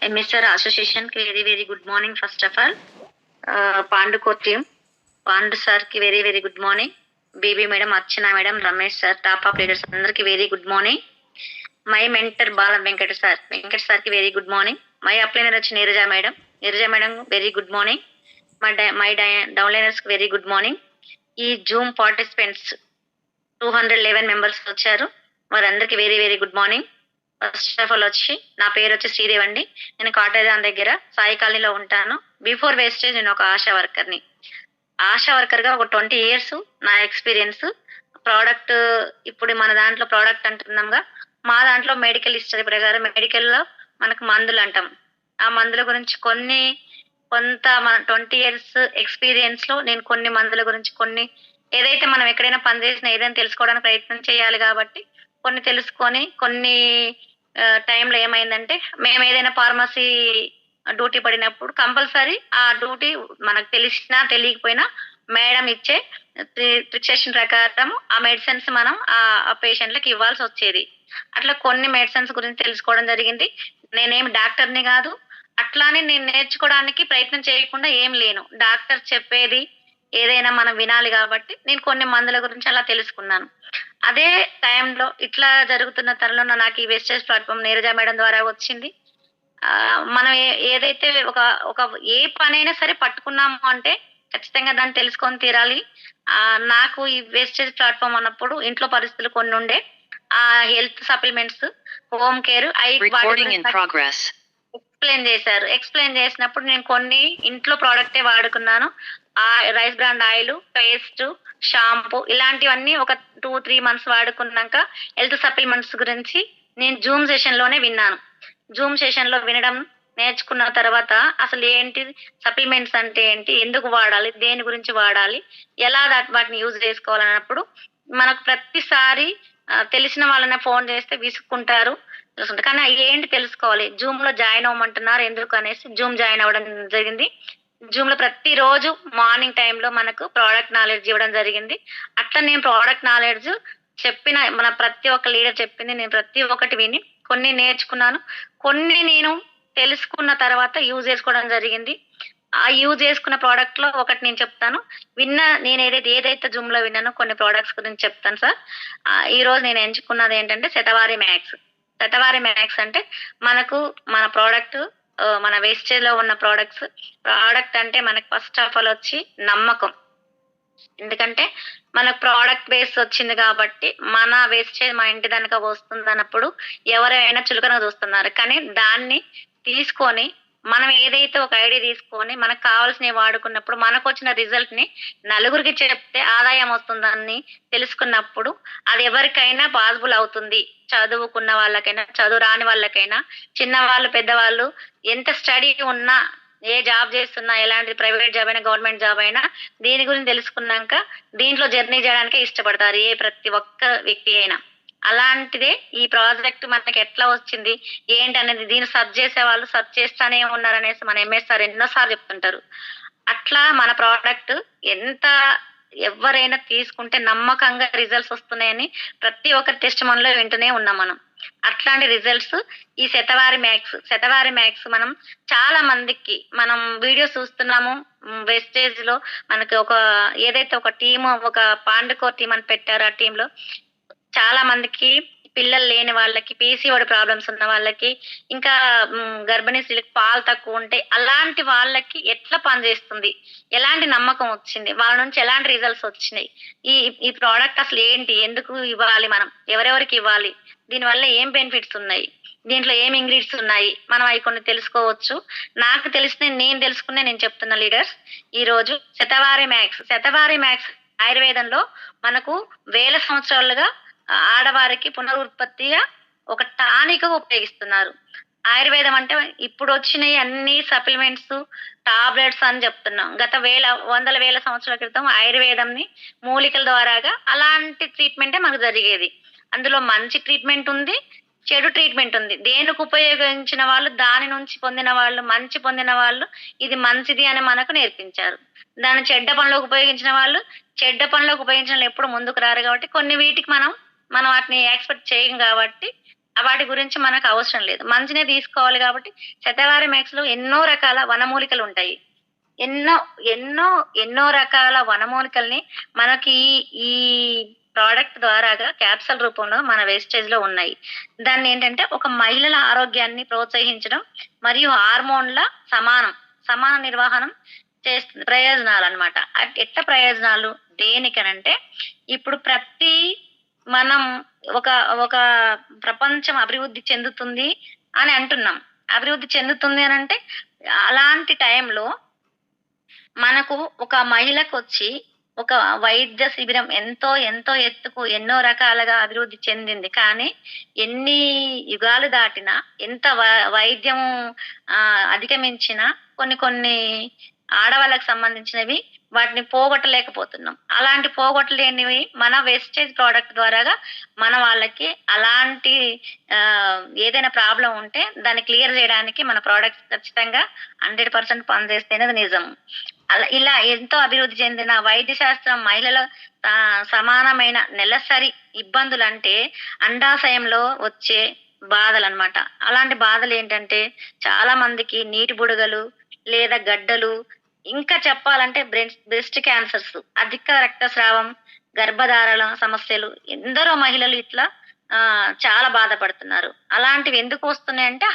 MSR Association ki very good morning first of all. Pandu core team, Pandu sir ki very good morning. Baby madam, Archana madam, Ramesh sir, top of leaders andarki very good morning. My mentor Bala Venkat sir ki very good morning. My upline వచ్చి Neeraja madam very good morning. My downliners కి very good morning. ఈ Zoom participants 211 members వచ్చారు, వారందరికి very good morning. First of all వచ్చి నా పేరు వచ్చి శ్రీదేవి అండి. నేను కాటేజాన్ దగ్గర సాయి కాలనీలో ఉంటాను. బిఫోర్ వేస్టేజ్ నేను ఒక ఆశా వర్కర్ని. ఆశా వర్కర్గా ఒక 20 years నా ఎక్స్పీరియన్స్. ప్రోడక్ట్ ఇప్పుడు మన దాంట్లో ప్రోడక్ట్ అంటున్నాంగా, మా దాంట్లో మెడికల్ హిస్టరీ ప్రకారం మెడికల్లో మనకు మందులు అంటాం. ఆ మందుల గురించి కొంత మన 20 years ఎక్స్పీరియన్స్ లో నేను కొన్ని మందుల గురించి ఏదైతే మనం ఎక్కడైనా పని చేసినా ఏదైనా తెలుసుకోవడానికి ప్రయత్నం చేయాలి కాబట్టి కొన్ని తెలుసుకొని కొన్ని టైంలో ఏమైందంటే మేము ఏదైనా ఫార్మసీ డ్యూటీ పడినప్పుడు కంపల్సరీ ఆ డ్యూటీ మనకు తెలిసినా తెలియకపోయినా మేడం ఇచ్చే ప్రిస్క్రిప్షన్ ప్రకారం ఆ మెడిసిన్స్ మనం ఆ పేషెంట్లకు ఇవ్వాల్సి వచ్చేది. అట్లా కొన్ని మెడిసిన్స్ గురించి తెలుసుకోవడం జరిగింది. నేనేమి డాక్టర్ని కాదు, అట్లానే నేను నేర్చుకోవడానికి ప్రయత్నం చేయకుండా ఏం లేను. డాక్టర్ చెప్పేది ఏదైనా మనం వినాలి కాబట్టి నేను కొన్ని మందుల గురించి అలా తెలుసుకున్నాను. అదే టైంలో ఇట్లా జరుగుతున్న తరుణంలో నాకు ఈ వెస్టేజ్ ప్లాట్ఫామ్ నీరజ మేడం ద్వారా వచ్చింది. మనం ఏదైతే ఒక ఏ పనైనా సరే పట్టుకున్నాము అంటే ఖచ్చితంగా దాన్ని తెలుసుకొని తీరాలి. నాకు ఈ వేస్టేజ్ ప్లాట్ఫామ్ అన్నప్పుడు ఇంట్లో పరిస్థితులు కొన్ని ఉండే, ఆ health supplements, home care explain చేసినప్పుడు నేను కొన్ని ఇంట్లో ప్రోడక్టే వాడుకున్నాను. ఆ rice brand oil, paste, shampoo ఇలాంటివన్నీ ఒక 2-3 months వాడుకున్నాక హెల్త్ సప్లిమెంట్స్ గురించి నేను జూమ్ సెషన్ లోనే విన్నాను. జూమ్ సెషన్ లో వినడం నేర్చుకున్న తర్వాత అసలు ఏంటి సప్లిమెంట్స్ అంటే ఏంటి, ఎందుకు వాడాలి, దేని గురించి వాడాలి, ఎలా వాటిని యూజ్ చేసుకోవాలన్నప్పుడు మనకు ప్రతిసారి తెలిసిన వాళ్ళనే ఫోన్ చేస్తే విసుక్కుంటారు. కానీ ఏంటి తెలుసుకోవాలి. జూమ్ లో జాయిన్ అవ్వమంటున్నారు, ఎందుకు అనేసి జూమ్ జాయిన్ అవ్వడం జరిగింది. జూమ్ లో ప్రతిరోజు మార్నింగ్ టైంలో మనకు ప్రోడక్ట్ నాలెడ్జ్ ఇవ్వడం జరిగింది. అట్లా నేను ప్రోడక్ట్ నాలెడ్జ్ చెప్పిన మన ప్రతి ఒక్క లీడర్ చెప్పింది నేను ప్రతి ఒక్కటి విని కొన్ని నేర్చుకున్నాను. కొన్ని నేను తెలుసుకున్న తర్వాత యూజ్ చేసుకోవడం జరిగింది. ఆ యూజ్ చేసుకున్న ప్రోడక్ట్ లో ఒకటి నేను చెప్తాను. నేను ఏదైతే జూమ్ లో విన్నానో కొన్ని ప్రోడక్ట్స్ గురించి చెప్తాను సార్. ఈ రోజు నేను ఎంచుకున్నది ఏంటంటే శతవారి మ్యాక్స్ అంటే మనకు మన ప్రోడక్ట్, మన వేస్టేజ్ లో ఉన్న ప్రోడక్ట్ అంటే మనకు ఫస్ట్ ఆఫ్ ఆల్ వచ్చి నమ్మకం. ఎందుకంటే మనకు ప్రోడక్ట్ బేస్ వచ్చింది కాబట్టి మన వేస్టేజ్ మా ఇంటి దానిక వస్తుంది అన్నప్పుడు ఎవరైనా చులకన చూస్తున్నారు. కానీ దాన్ని తీసుకొని మనం ఏదైతే ఒక ఐడియా తీసుకొని మనకు కావాల్సినవి వాడుకున్నప్పుడు మనకు వచ్చిన రిజల్ట్ ని నలుగురికి చెప్తే ఆదాయం వస్తుందని తెలుసుకున్నప్పుడు అది ఎవరికైనా పాసిబుల్ అవుతుంది. చదువుకున్న వాళ్ళకైనా, చదువు రాని వాళ్ళకైనా, చిన్నవాళ్ళు పెద్దవాళ్ళు ఎంత స్టడీ ఉన్నా, ఏ జాబ్ చేస్తున్నా, ఎలాంటి ప్రైవేట్ జాబ్ అయినా గవర్నమెంట్ జాబ్ అయినా దీని గురించి తెలుసుకున్నాక దీంట్లో జర్నీ చేయడానికే ఇష్టపడతారు ఏ ప్రతి ఒక్క వ్యక్తి అయినా. అలాంటిదే ఈ ప్రాజెక్ట్ మనకి ఎట్లా వచ్చింది ఏంటి అనేది దీన్ని సర్చ్ చేసే వాళ్ళు సర్చ్ చేస్తానే ఉన్నారనేసి మన ఎంఎస్ఆర్ ఎన్నోసార్లు చెప్తుంటారు. అట్లా మన ప్రోడక్ట్ ఎంత ఎవరైనా తీసుకుంటే నమ్మకంగా రిజల్ట్స్ వస్తున్నాయని ప్రతి ఒక్క టెస్ట్ మనలో వింటూనే ఉన్నాం మనం. అట్లాంటి రిజల్ట్స్ ఈ శతవారి మ్యాక్స్ మనం చాలా మందికి మనం వీడియోస్ చూస్తున్నాము. వెస్టేజ్ లో మనకి ఏదైతే ఒక టీమ్, ఒక పాండుకోర్ టీం అని పెట్టారు. ఆ టీంలో చాలా మందికి పిల్లలు లేని వాళ్ళకి, పీసీఓడి ప్రాబ్లమ్స్ ఉన్న వాళ్ళకి, ఇంకా గర్భిణీ స్త్రీలకు పాలు తక్కువ ఉంటాయి, అలాంటి వాళ్ళకి ఎట్లా పనిచేస్తుంది, ఎలాంటి నమ్మకం వచ్చింది, వాళ్ళ నుంచి ఎలాంటి రిజల్ట్స్ వచ్చినాయి, ఈ ప్రోడక్ట్ అసలు ఏంటి, ఎందుకు ఇవ్వాలి, మనం ఎవరెవరికి ఇవ్వాలి, దీనివల్ల ఏం బెనిఫిట్స్ ఉన్నాయి, దీంట్లో ఏం ఇంగ్రీడియంట్స్ ఉన్నాయి, మనం అవి కొన్ని తెలుసుకోవచ్చు. నాకు తెలిసిన నేను తెలుసుకునే నేను చెప్తున్నా లీడర్స్. ఈ రోజు శతవారి మ్యాక్స్ ఆయుర్వేదంలో మనకు 1000 సంవత్సరాలుగా ఆడవారికి పునరుత్పత్తిగా ఒక టానిక్ ఉపయోగిస్తున్నారు. ఆయుర్వేదం అంటే ఇప్పుడు వచ్చినాయి అన్ని సప్లిమెంట్స్, టాబ్లెట్స్ అని చెప్తున్నాం. గత వందల వేల సంవత్సరాల క్రితం ఆయుర్వేదంని మూలికల ద్వారాగా అలాంటి ట్రీట్మెంటే మనకు జరిగేది. అందులో మంచి ట్రీట్మెంట్ ఉంది, చెడు ట్రీట్మెంట్ ఉంది. దేనికి ఉపయోగించిన వాళ్ళు, దాని నుంచి పొందిన వాళ్ళు, మంచి పొందిన వాళ్ళు ఇది మంచిది అని మనకు నేర్పించారు. దాన్ని చెడ్డ పనులకు ఉపయోగించిన వాళ్ళు చెడ్డ పనులకు ఉపయోగించిన ఎప్పుడు ముందుకు రారు కాబట్టి కొన్ని వీటికి మనం వాటిని యాక్సెప్ట్ చేయం కాబట్టి వాటి గురించి మనకు అవసరం లేదు. మంచినే తీసుకోవాలి కాబట్టి శతవారి మ్యాక్స్‌లో ఎన్నో రకాల వనమూలికలుంటాయి. ఎన్నో, ఎన్నో, ఎన్నో రకాల వనమూలికల్ని మనకి ఈ ప్రొడక్ట్ ద్వారాగా క్యాప్సూల్ రూపంలో మన వేస్టేజ్‌లో ఉన్నాయి. దాన్నేంటంటే ఒక మహిళల ఆరోగ్యాన్ని ప్రోత్సహించడం మరియు హార్మోన్‌ల సమానం, సమాన నిర్వహణం చేస్తుంది. ప్రయోజనాలనమాట. ఎట్లా ప్రయోజనాలు? దేనికనంటే ఇప్పుడు మనం ఒక ఒక ప్రపంచం అభివృద్ధి చెందుతుంది అని అంటున్నాం. అభివృద్ధి చెందుతుంది అనంటే అలాంటి టైంలో మనకు ఒక మహిళకొచ్చి ఒక వైద్య శిబిరం ఎంతో, ఎంతో ఎత్తుకు ఎన్నో రకాలుగా అభివృద్ధి చెందింది. కానీ ఎన్ని యుగాలు దాటినా, ఎంత వైద్యము అధిగమించినా కొన్ని కొన్ని ఆడవాళ్ళకి సంబంధించినవి వాటిని పోగొట్టలేకపోతున్నాం. అలాంటి పోగొట్టలేనివి మన వేస్టేజ్ ప్రొడక్ట్ ద్వారాగా మన వాళ్ళకి అలాంటి ఏదైనా ప్రాబ్లమ్ ఉంటే దాన్ని క్లియర్ జేయడానికి మన ప్రొడక్ట్స్ ఖచ్చితంగా 100% పనిచేస్తాయనేది నిజం. ఇలా ఎంతో అభివృద్ధి చెందిన వైద్య శాస్త్రం మహిళల సమానమైన నెలసరి ఇబ్బందులంటే అండాశయంలో వచ్చే బాధలనమాట. అలాంటి బాధలేంటంటే చాలా మందికి నీటి బుడగలు, లేదా గడ్డలు, ఇంకా చెప్పాలంటే బ్రెస్ట్ క్యాన్సర్స్, అధిక రక్తస్రావం, గర్భధారణ సమస్యలు ఎందరో మహిళలు ఇట్లా చాలా బాధపడుతున్నారు. అలాంటివి ఎందుకు వస్తున్నాయంటే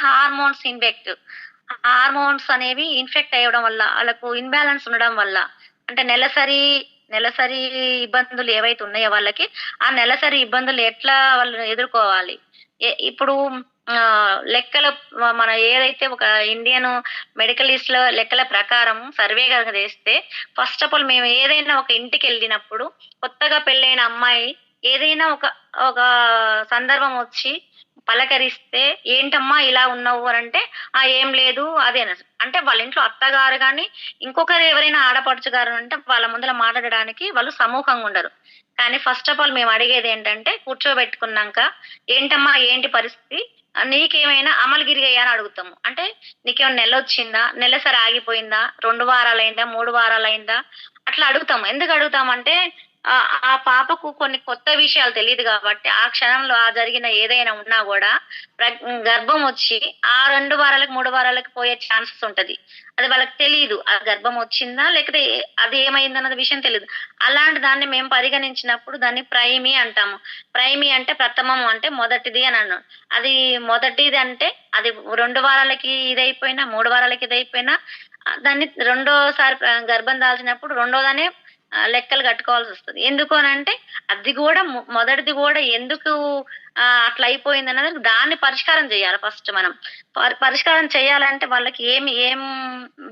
హార్మోన్స్ అనేవి ఇన్ఫెక్ట్ అయ్యడం వల్ల, ఆళ్ళకు ఇంబాలెన్స్ ఉండడం వల్ల. అంటే నెలసరి ఇబ్బందులు ఏవైతే ఉన్నాయో వాళ్ళకి, ఆ నెలసరి ఇబ్బందులు ఎట్లా వాళ్ళు ఎదుర్కోవాలి? ఇప్పుడు లెక్కలు మన ఏదైతే ఒక ఇండియన్ మెడికల్ లిస్ట్‌లో లెక్కల ప్రకారం సర్వే గనక చేస్తే, ఫస్ట్ ఆఫ్ ఆల్ మేము ఏదైనా ఒక ఇంటికెళ్ళినప్పుడు కొత్తగా పెళ్ళైన అమ్మాయి ఏదైనా ఒక ఒక సందర్భం వచ్చి పలకరిస్తే, "ఏంటమ్మా ఇలా ఉన్నావు" అనంటే, "ఆ! ఏం లేదు" అది అనేసి. అంటే వాళ్ళ ఇంట్లో అత్తగారు గాని, ఇంకొకరు ఎవరైనా ఆడపడుచు గారు అంటే వాళ్ళ ముందల మాట్లాడడానికి వాళ్ళు సముఖంగా ఉండరు. కానీ ఫస్ట్ ఆఫ్ ఆల్ మేము అడిగేదేంటంటే కూర్చోబెట్టుకున్నాంక, "ఏంటమ్మా ఏంటి పరిస్థితి? నీకేమైనా అమలగిరిగయ్యా" అని అడుగుతాము. అంటే "నీకేమైనా నెలొచ్చిందా? నెలసరి ఆగిపోయిందా? 2 వారాలయిందా? 3 వారాలయిందా?" అట్లా అడుగుతాము. ఎందుకు అడుగుతామంటే ఆ పాపకు కొన్ని కొత్త విషయాలు తెలీదు గాబట్టి, ఆ క్షణంలో జరిగిన ఏదైనా ఉన్నా గూడా గర్భం ఒచ్చి ఆ 2 వారాలకు, 3 వారాలకు పోయే ఛాన్సెస్ ఉంటది. అది వాళ్ళకి తెలీదు. ఆ గర్భం ఒచ్చిందా? లేకపోతే అది ఏమైందన్నది విషయం తెలీదు. అలాంటి దాన్ని మేము పరిగణించినప్పుడు దాన్ని ప్రైమీ అంటాము. ప్రైమీ అంటే ప్రథమం అంటే మొదటిది అని అది మొదటిది అంటే అది 2 వారాలకి ఇదైపోయినా, 3 వారాలకి ఇదైపోయినా దాన్ని రెండోసారి గర్భం దాల్చినప్పుడు రెండోదాన్ని లెక్కలు కట్టుకోవాల్సొస్తది. ఎందుకు అనంటే, అది గూడా మొదటిది గూడా ఎందుకు అట్లా అయిపోయిందన్నది దాన్ని పరిష్కారం జేయాలి ఫస్ట్ మనం. పరిష్కారం చేయాలంటే వాళ్ళకి ఏం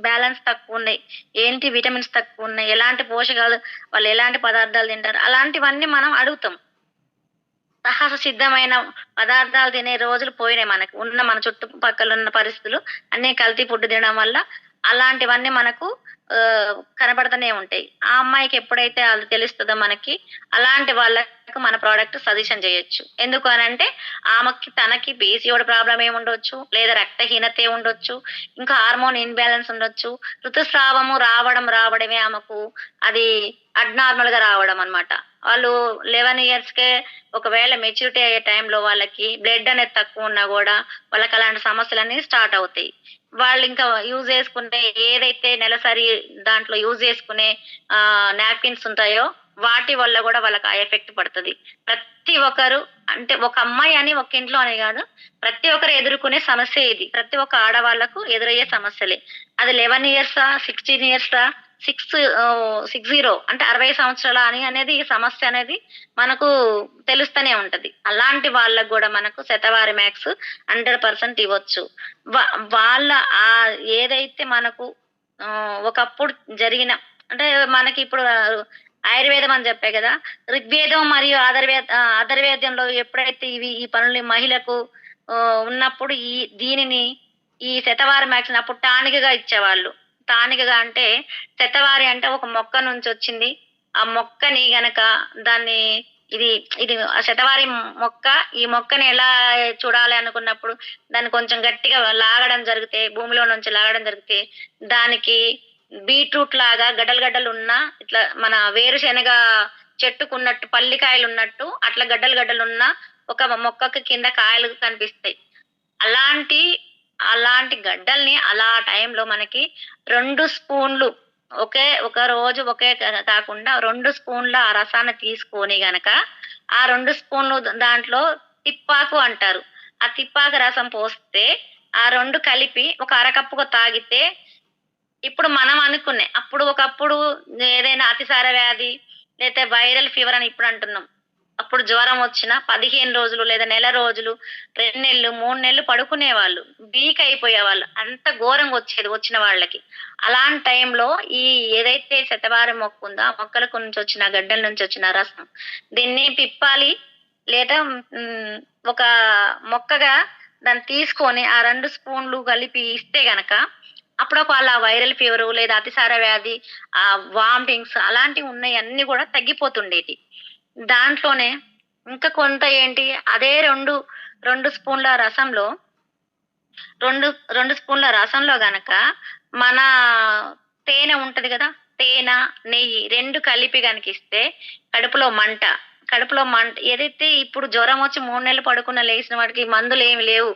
బ్యాలెన్స్ తక్కువున్నాయి, ఏంటి విటమిన్స్ తక్కువున్నాయి, ఎలాంటి పోషకాలు వాళ్ళు ఎలాంటి పదార్థాలు తింటారు, అలాంటివన్నీ మనం అడుగుతాం. సహజ సిద్ధమైన పదార్థాలు తినే రోజులు పోయినాయి మనకు. మన చుట్టుపక్కలున్న పరిస్థితులు అన్నీ కల్తీ ఫుడ్ తినడం వల్ల అలాంటివన్నీ మనకు కనపడతనే ఉంటాయి. ఆ అమ్మాయికి ఎప్పుడైతే అది తెలుస్తదో మనకి, అలాంటి వాళ్ళకి మన ప్రొడక్ట్ సజెషన్ జేయొచ్చు. ఎందుకు అనంటే, తనకి పీసీఓడీ ప్రాబ్లమ్ ఏముండొచ్చు, లేదా రక్తహీనతే ఉండొచ్చు, ఇంకా హార్మోన్ ఇన్‌బాలెన్స్ ఉండొచ్చు. ఋతుస్రావము రావడమే ఆమెకు అది అబ్నార్మల్‌గా రావడం అన్నమాట. వాళ్ళు 11 ఇయర్స్‌కే ఒకవేళ మెచ్యూరిటీ అయ్యే టైంలో వాళ్ళకి బ్లడ్ అనేది తక్కువున్నా గూడా, వాళ్ళకి అలాంటి సమస్యలన్నీ స్టార్ట్ అవుతాయి. వాళ్ళింకా యూజ్ చేసుకునే ఏదైతే నెలసరి దాంట్లో యూజ్ చేసుకునే నాప్కిన్స్ ఉంటాయో, వాటి వల్ల గూడా వాళ్ళకి ఆ ఎఫెక్ట్ పడతది. ప్రతి ఒక్కరు అంటే ఒక అమ్మాయి అని ఒక ఇంట్లో అని గాదు. ప్రతి ఒక్కరు ఎదుర్కొనే సమస్యే ఇది. ప్రతి ఒక్క ఆడవాళ్ళకు ఎదురయ్యే సమస్యలే. అది 11 ఇయర్సా, 16 ఇయర్సా, 60 అంటే 60 సంవత్సరాలా అనేది ఈ సమస్య అనేది మనకు తెలుస్తూనే ఉంటది. అలాంటి వాళ్ళకి గూడా మనకు శతవారి మ్యాక్స్ 100% ఇవ్వచ్చు. వ వాళ్ళ ఏదైతే మనకు ఒకప్పుడు జరిగిన అంటే మనకిప్పుడు ఆయుర్వేదం అని జెప్పా గదా! ఋగ్వేదం మరియు అథర్వేదంలో ఎప్పుడైతే ఈ పనులు మహిళకు ఉన్నప్పుడు దీనిని ఈ శతవారి మ్యాక్స్‌ని అప్పుడు టానిక్‌గా ఇచ్చేవాళ్ళు. టానిక్‌గా అంటే శతవారి అంటే ఒక మొక్క నుంచొచ్చింది. ఆ మొక్కని గనక దాన్ని ఇది ఇది శతవారి మొక్క, ఈ మొక్కని ఎలా చూడాలి అనుకున్నప్పుడు దాన్ని కొంచెం గట్టిగా లాగడం జరిగితే, భూమిలో నుంచి లాగడం జరిగితే, దానికి బీట్రూట్ లాగా గడ్డలు గడ్డలున్న ఇట్లా మన వేరుశెనగ చెట్టుకున్నట్టు పల్లికాయలున్నట్టు అట్లా గడ్డలు గడ్డలున్న ఒక మొక్కకి కింద కాయలు కనిపిస్తాయి. అలాంటి అలాంటి గడ్డల్ని అలా టైంలో మనకి 2 స్పూన్లు ఒక రోజు కాకుండా 2 స్పూన్ల ఆ రసాన్ని తీసుకొని గనక, ఆ 2 స్పూన్లు దాంట్లో తిప్పాకు అంటారు. ఆ తిప్పాకు రసం పోస్తే, ఆ 2 కలిపి ఒక అరకప్పుగా తాగితే ఇప్పుడు మనం అనుకునే ఒకప్పుడు ఏదైనా అతిసార వ్యాధి, లేతే వైరల్ ఫీవర్ అని ఇప్పుడు అంటున్నాం. అప్పుడు జ్వరం వచ్చినా 15 రోజులు లేదా నెల రోజులు, 2 నెలలు, 3 నెలలు పడుకునేవాళ్ళు. వీక్ అయిపోయేవాళ్ళు. అంత ఘోరంగొచ్చేది వచ్చిన వాళ్ళకి. అలాంటి టైంలో ఈ ఏదైతే శతవారి మొక్కుందో, ఆ మొక్కలకు నుంచొచ్చిన గడ్డల నుంచొచ్చిన రసం దీన్ని పిప్పాలి లేదా ఒక మొక్కగా దాన్ని తీసుకొని ఆ 2 స్పూన్లు కలిపి ఇస్తే గనక అప్పటికి ఆ వైరల్ ఫీవరు లేదా అతిసార వ్యాధి, వామిటింగ్స్ అలాంటివి ఉన్నయన్నీ గూడా తగ్గిపోతుండేది. దాంట్లోనే ఇంకా కొంత ఏంటి అదే 2 స్పూన్ల రసంలో 2 స్పూన్ల రసంలో గనక మన తేనె ఉంటది గదా! తేనె, నెయ్యి 2 కలిపి గనకిస్తే కడుపులో మంట ఏదైతే ఇప్పుడు జ్వరమొచ్చి 3 నెలలు పడుకున్న లేసిన వాడికి మందులేమి లేవు.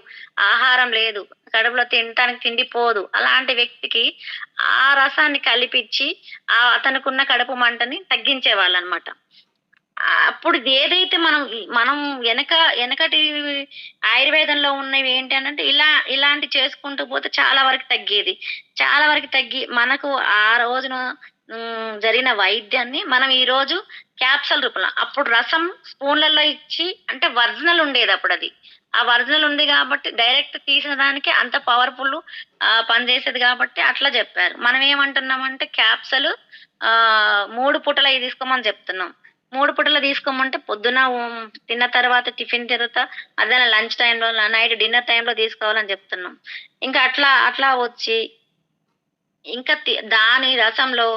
ఆహారం లేదు. కడుపులో తినటానికి తిండి పోదు. అలాంటి వ్యక్తికి ఆ రసాన్ని కలిపిచ్చి అతనుకున్న కడుపు మంటని తగ్గించేవాళ్ళనమాట. అప్పుడు ఏదైతే మనం ఎనకటి ఆయుర్వేదంలో ఉన్నవి ఏంటి అనంటే ఇలాంటి చేసుకుంటూ పోతే చాలా వరకు తగ్గేది. చాలా వరకు తగ్గి మనకు ఆ రోజున జరిగిన వైద్యాన్ని మనం ఈరోజు క్యాప్సూల్ రూపంలో అప్పుడు రసం స్పూన్‌లలో ఇచ్చి అంటే ఒరిజినల్ ఉండేదప్పుడది. ఆ ఒరిజినల్ ఉంది గాబట్టి డైరెక్ట్ తీసిన దానికి అంత పవర్‌ఫుల్ పనిచేసేది గాబట్టి అట్లా జెప్పారు. మనం ఏమంటున్నామంటే క్యాప్సూల్ 3 పూటలు అయి తీసుకోమని జెప్తున్నాం. 3 పూటలు తీసుకోమంటే పొద్దున తిన్న తర్వాత టిఫిన్ తర్వాత, మధ్యాహ్నం లంచ్ టైమ్‌లో, నైట్ డిన్నర్ టైమ్‌లో తీసుకోవాలని జెప్తున్నాం. ఇంకా అట్లా వచ్చి ఇంకా దాని రసంలో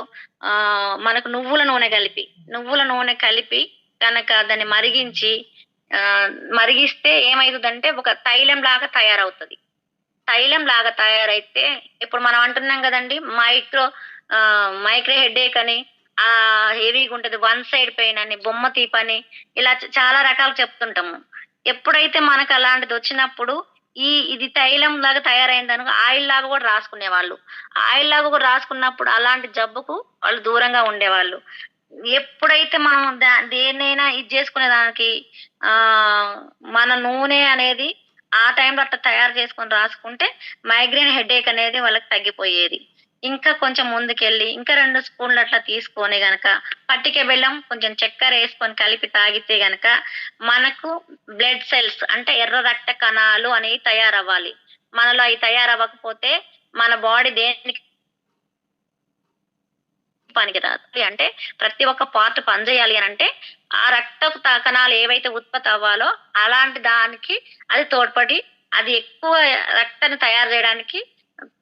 మనకు నువ్వుల నూనె కలిపి గనక దాన్ని మరిగిస్తే ఏమైతదంటే ఒక తైలంలాగా తయారవుతది. తైలంలాగా తయారైతే ఇప్పుడు మనం అంటున్నాం గదండీ! మైగ్రే హెడేక్ అని, హెవీగుంటది. వన్ సైడ్ పెయిన్ అని, బొమ్మ తీపని ఇలా చాలా రకాలు చెప్తుంటాము. ఎప్పుడైతే మనకు అలాంటిదొచ్చినప్పుడు ఇది తైలంలాగా తయారైందనుకో ఆయిల్‌లాగా గూడా రాసుకునేవాళ్ళు. ఆయిల్‌లాగా గూడా రాసుకున్నప్పుడు అలాంటి జబ్బుకు వాళ్ళు దూరంగా ఉండేవాళ్ళు. ఎప్పుడైతే మనం దేన్నైనా ఇది జేసుకునే దానికి ఆహ్, మన నూనె అనేది ఆ టైంలో అట్లా తయారు చేసుకొని రాసుకుంటే మైగ్రేన్ హెడేక్ అనేది వాళ్ళకి తగ్గిపోయేది. ఇంకా కొంచెం ముందుకెళ్ళి ఇంకా 2 స్పూన్లు అట్లా తీసుకొని గనక పట్టిక బెల్లం, కొంచెం చక్కెరేసుకొని కలిపి తాగితే గనక మనకు బ్లడ్ సెల్స్ అంటే ఎర్ర రక్త కణాలు అనేవి తయారవ్వాలి. మనలో అయి తయారవ్వకపోతే మన బాడీ దేనికి పనికిరాదు. అంటే ప్రతి ఒక్క పార్ట్ పనిచేయాలి అనంటే, ఆ రక్తపు కణాలు ఏవైతే ఉత్పత్తి అవ్వాలో అలాంటి దానికి అది తోడ్పడి, అది ఎక్కువ రక్తాన్ని తయారు జేయడానికి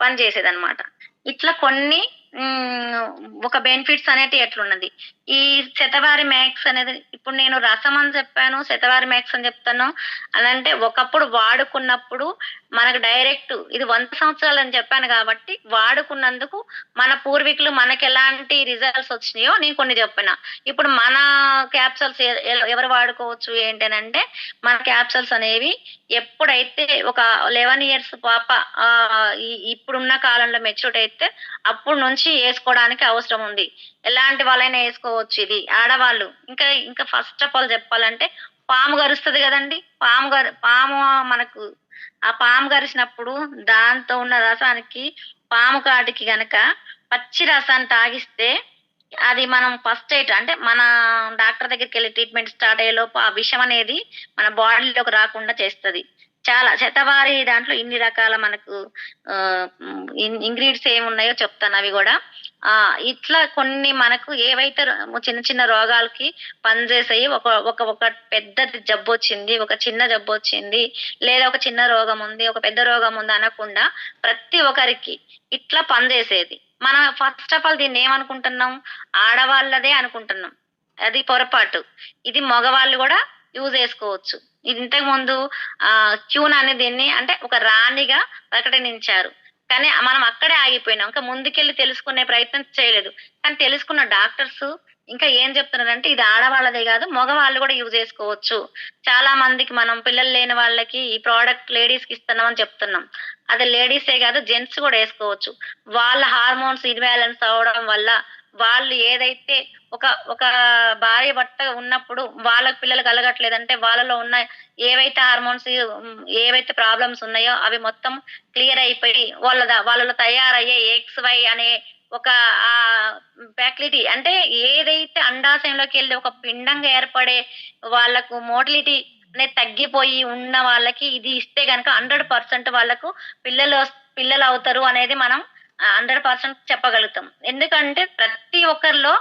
పనిచేసేదనమాట. ఇట్లా కొన్ని ఒక బెనిఫిట్స్ అనేటియి ఎట్లున్నది. ఈ శతవారి మ్యాక్స్ అనేది ఇప్పుడు నేను రసం అని చెప్పాను, శతవారి మ్యాక్స్ అని చెప్తాను. అనంటే ఒకప్పుడు వాడుకున్నప్పుడు మనకు డైరెక్ట్ ఇది 100 సంవత్సరాలని చెప్పాను గాబట్టి, వాడుకున్నందుకు మన పూర్వీకులు మనకెలాంటి రిజల్ట్స్ వచ్చినాయో నేను కొన్ని జెప్పిన. ఇప్పుడు మన క్యాప్సూల్స్ ఎవరు వాడుకోవచ్చు ఏంటనంటే, మన క్యాప్సూల్స్ అనేవి ఎప్పుడైతే ఒక 11 ఇయర్స్ పాప ఇప్పుడున్న కాలంలో మెచ్యూర్డ్ అయితే అప్పుడు నుంచి యేసుకోవడానికి అవసరం ఉంది. ఎలాంటి వాళ్ళైనా యేసుకోవచ్చు ఇది. ఆడవాళ్ళు ఇంకా ఫస్ట్ ఆఫ్ ఆల్ జెప్పాలంటే పాము గరుస్తది గదండీ! పాము మనకు ఆ పాము గరిసినప్పుడు దాంతో ఉన్న రసానికి పాము కాటికి గనక పచ్చి రసాన్ని తాగిస్తే అది మనం ఫస్ట్ ఎయిడ్ అంటే మన డాక్టర్ దగ్గరికెళ్లి ట్రీట్మెంట్ స్టార్ట్ అయ్యేలోపు ఆ విషం అనేది మన బాడీలోకి రాకుండా చేస్తది. చాలా శతవారి దాంట్లో ఇన్ని రకాల మనకు ఇంగ్రీడియెంట్స్ ఏమున్నాయో చెప్తాను అవి గూడా. ఇట్లా కొన్ని మనకు ఏవైతే చిన్న చిన్న రోగాలకి పనిచేసేయి ఒక ఒక ఒక పెద్దది జబ్బొచ్చింది, ఒక చిన్న జబ్బొచ్చింది, లేదా ఒక చిన్న రోగం ఉంది, ఒక పెద్ద రోగం ఉంది అనకుండా ప్రతి ఒక్కరికి ఇట్లా పనిచేసేది. మనం ఫస్ట్ ఆఫ్ ఆల్ దీన్నేమనుకుంటున్నాం, ఆడవాళ్ళదే అనుకుంటున్నాం. అది పొరపాటు. ఇది మగవాళ్ళు గూడా యూజ్ చేసుకోవచ్చు. ఇది ఇంతకుముందు క్యూన్ అనే దీన్ని అంటే ఒక రాణిగా ప్రకటించారు. కానీ మనం అక్కడే ఆగిపోయినాం. ఇంకా ముందుకెళ్ళి తెలుసుకునే ప్రయత్నం చేయలేదు. కానీ తెలుసుకున్న డాక్టర్సు ఇంకా ఏం చెప్తున్నారంటే ఇది ఆడవాళ్ళదే గాదు, మగవాళ్ళు గూడా యూజ్ చేసుకోవచ్చు. చాలా మందికి మనం పిల్లలు లేని వాళ్ళకి ఈ ప్రొడక్ట్ లేడీస్‌కి ఇస్తున్నాం అని చెప్తున్నాం. అది లేడీసే గాదు జెంట్స్ గూడా ఏసుకోవచ్చు. వాళ్ళ హార్మోన్స్ ఇన్‌బాలెన్స్ అవ్వడం వల్ల వాళ్ళు ఏదైతే ఒక ఒక భార్యాభర్త ఉన్నప్పుడు వాళ్ళకి పిల్లలు కలగట్లేదంటే వాళ్ళలో ఉన్న ఏవైతే హార్మోన్స్ ఏవైతే ప్రాబ్లమ్స్ ఉన్నాయో అవి మొత్తం క్లియర్ అయిపోయి వాళ్ళలో తయారయ్యే ఎక్స్, వై అనే ఒక ఫెర్టిలిటీ అంటే ఏదైతే అండాశయంలోకెళ్ళి ఒక పిండంగా ఏర్పడే వాళ్ళకు మోటిలిటీ అనేది తగ్గిపోయి ఉన్న వాళ్ళకి ఇది ఇస్తే గనక 100% వాళ్ళకు పిల్లలవుతారు అనేది మనం 100% చెప్పగలుగుతాం. ఎందుకంటే ప్రతి ఒక్కరిలో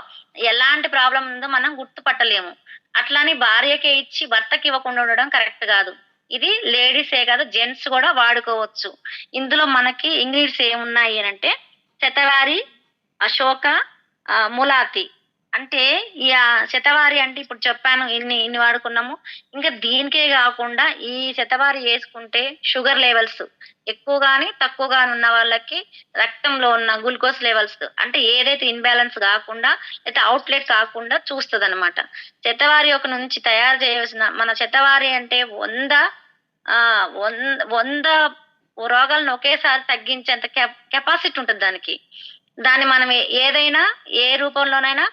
ఎలాంటి ప్రాబ్లమ్ ఉందో మనం గుర్తుపట్టలేము. అట్లని భార్యకే ఇచ్చి భర్తకివ్వకుండా ఉండడం కరెక్ట్ గాదు. ఇది లేడీసే కాదు జెంట్స్ గూడా వాడుకోవచ్చు. ఇందులో మనకి ఇంగ్రీడియెంట్స్ ఏమున్నాయి అనంటే శతవారి, అశోక, ములాతి. అంటే ఈ శతవారి అంటే ఇప్పుడు చెప్పాను ఇన్ని వాడుకున్నాము. ఇంకా దీనికే గాకుండా ఈ శతవారి యేసుకుంటే షుగర్ లెవెల్స్ ఎక్కువ గాని, తక్కువ గాని ఉన్న వాళ్ళకి రక్తంలో ఉన్న గ్లూకోజ్ లెవెల్స్ అంటే ఏదైతే ఇన్‌బాలెన్స్ గాకుండా లేతే అవుట్‌లెట్ కాకుండా చూస్తదనమాట. శతవారి ఒక నుంచి తయారు చేయవలసిన మన శతవారి అంటే 100 100 రోగాలను ఒకేసారి తగ్గించేంత కెపాసిటీ ఉంటది దానికి. దాన్ని మనం ఏదైనా ఏ రూపంలోనైనా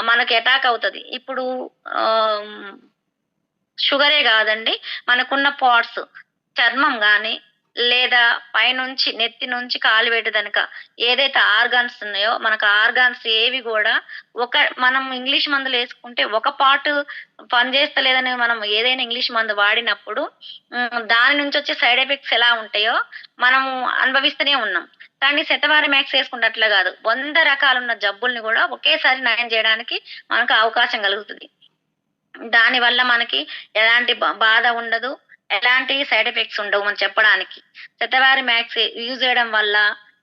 మనకి అటాక్ అవుతది. ఇప్పుడు ఆహ్, షుగరే గాదండి. మనకున్న పార్ట్స్ చర్మం గాని, లేదా పైనుంచి నెత్తి నుంచి కాలు వేటి దనక ఏదైతే ఆర్గాన్స్ ఉన్నాయో, మనకు ఆర్గాన్స్ ఏవి గూడా మనం ఇంగ్లీష్ మందులేసుకుంటే ఒక పార్ట్ పనిచేస్తలేదని మనం ఏదైనా ఇంగ్లీష్ మందు వాడినప్పుడు దాని నుంచొచ్చే సైడ్ ఎఫెక్ట్స్ ఎలా ఉంటాయో మనము అనుభవిస్తూనే ఉన్నాం. కానీ శతవారి మ్యాక్స్ ఏసుకుంటే అట్లా గాదు. 100 రకాలున్న జబ్బుల్ని గూడా ఒకేసారి నయం జేయడానికి మనకు అవకాశం కలుగుతది. దానివల్ల మనకి ఎలాంటి బాధ ఉండదు. ఎలాంటి సైడ్ ఎఫెక్ట్స్ ఉండవు మనం చెప్పడానికి. శతవారి మ్యాక్స్ యూజ్ చేయడం వల్ల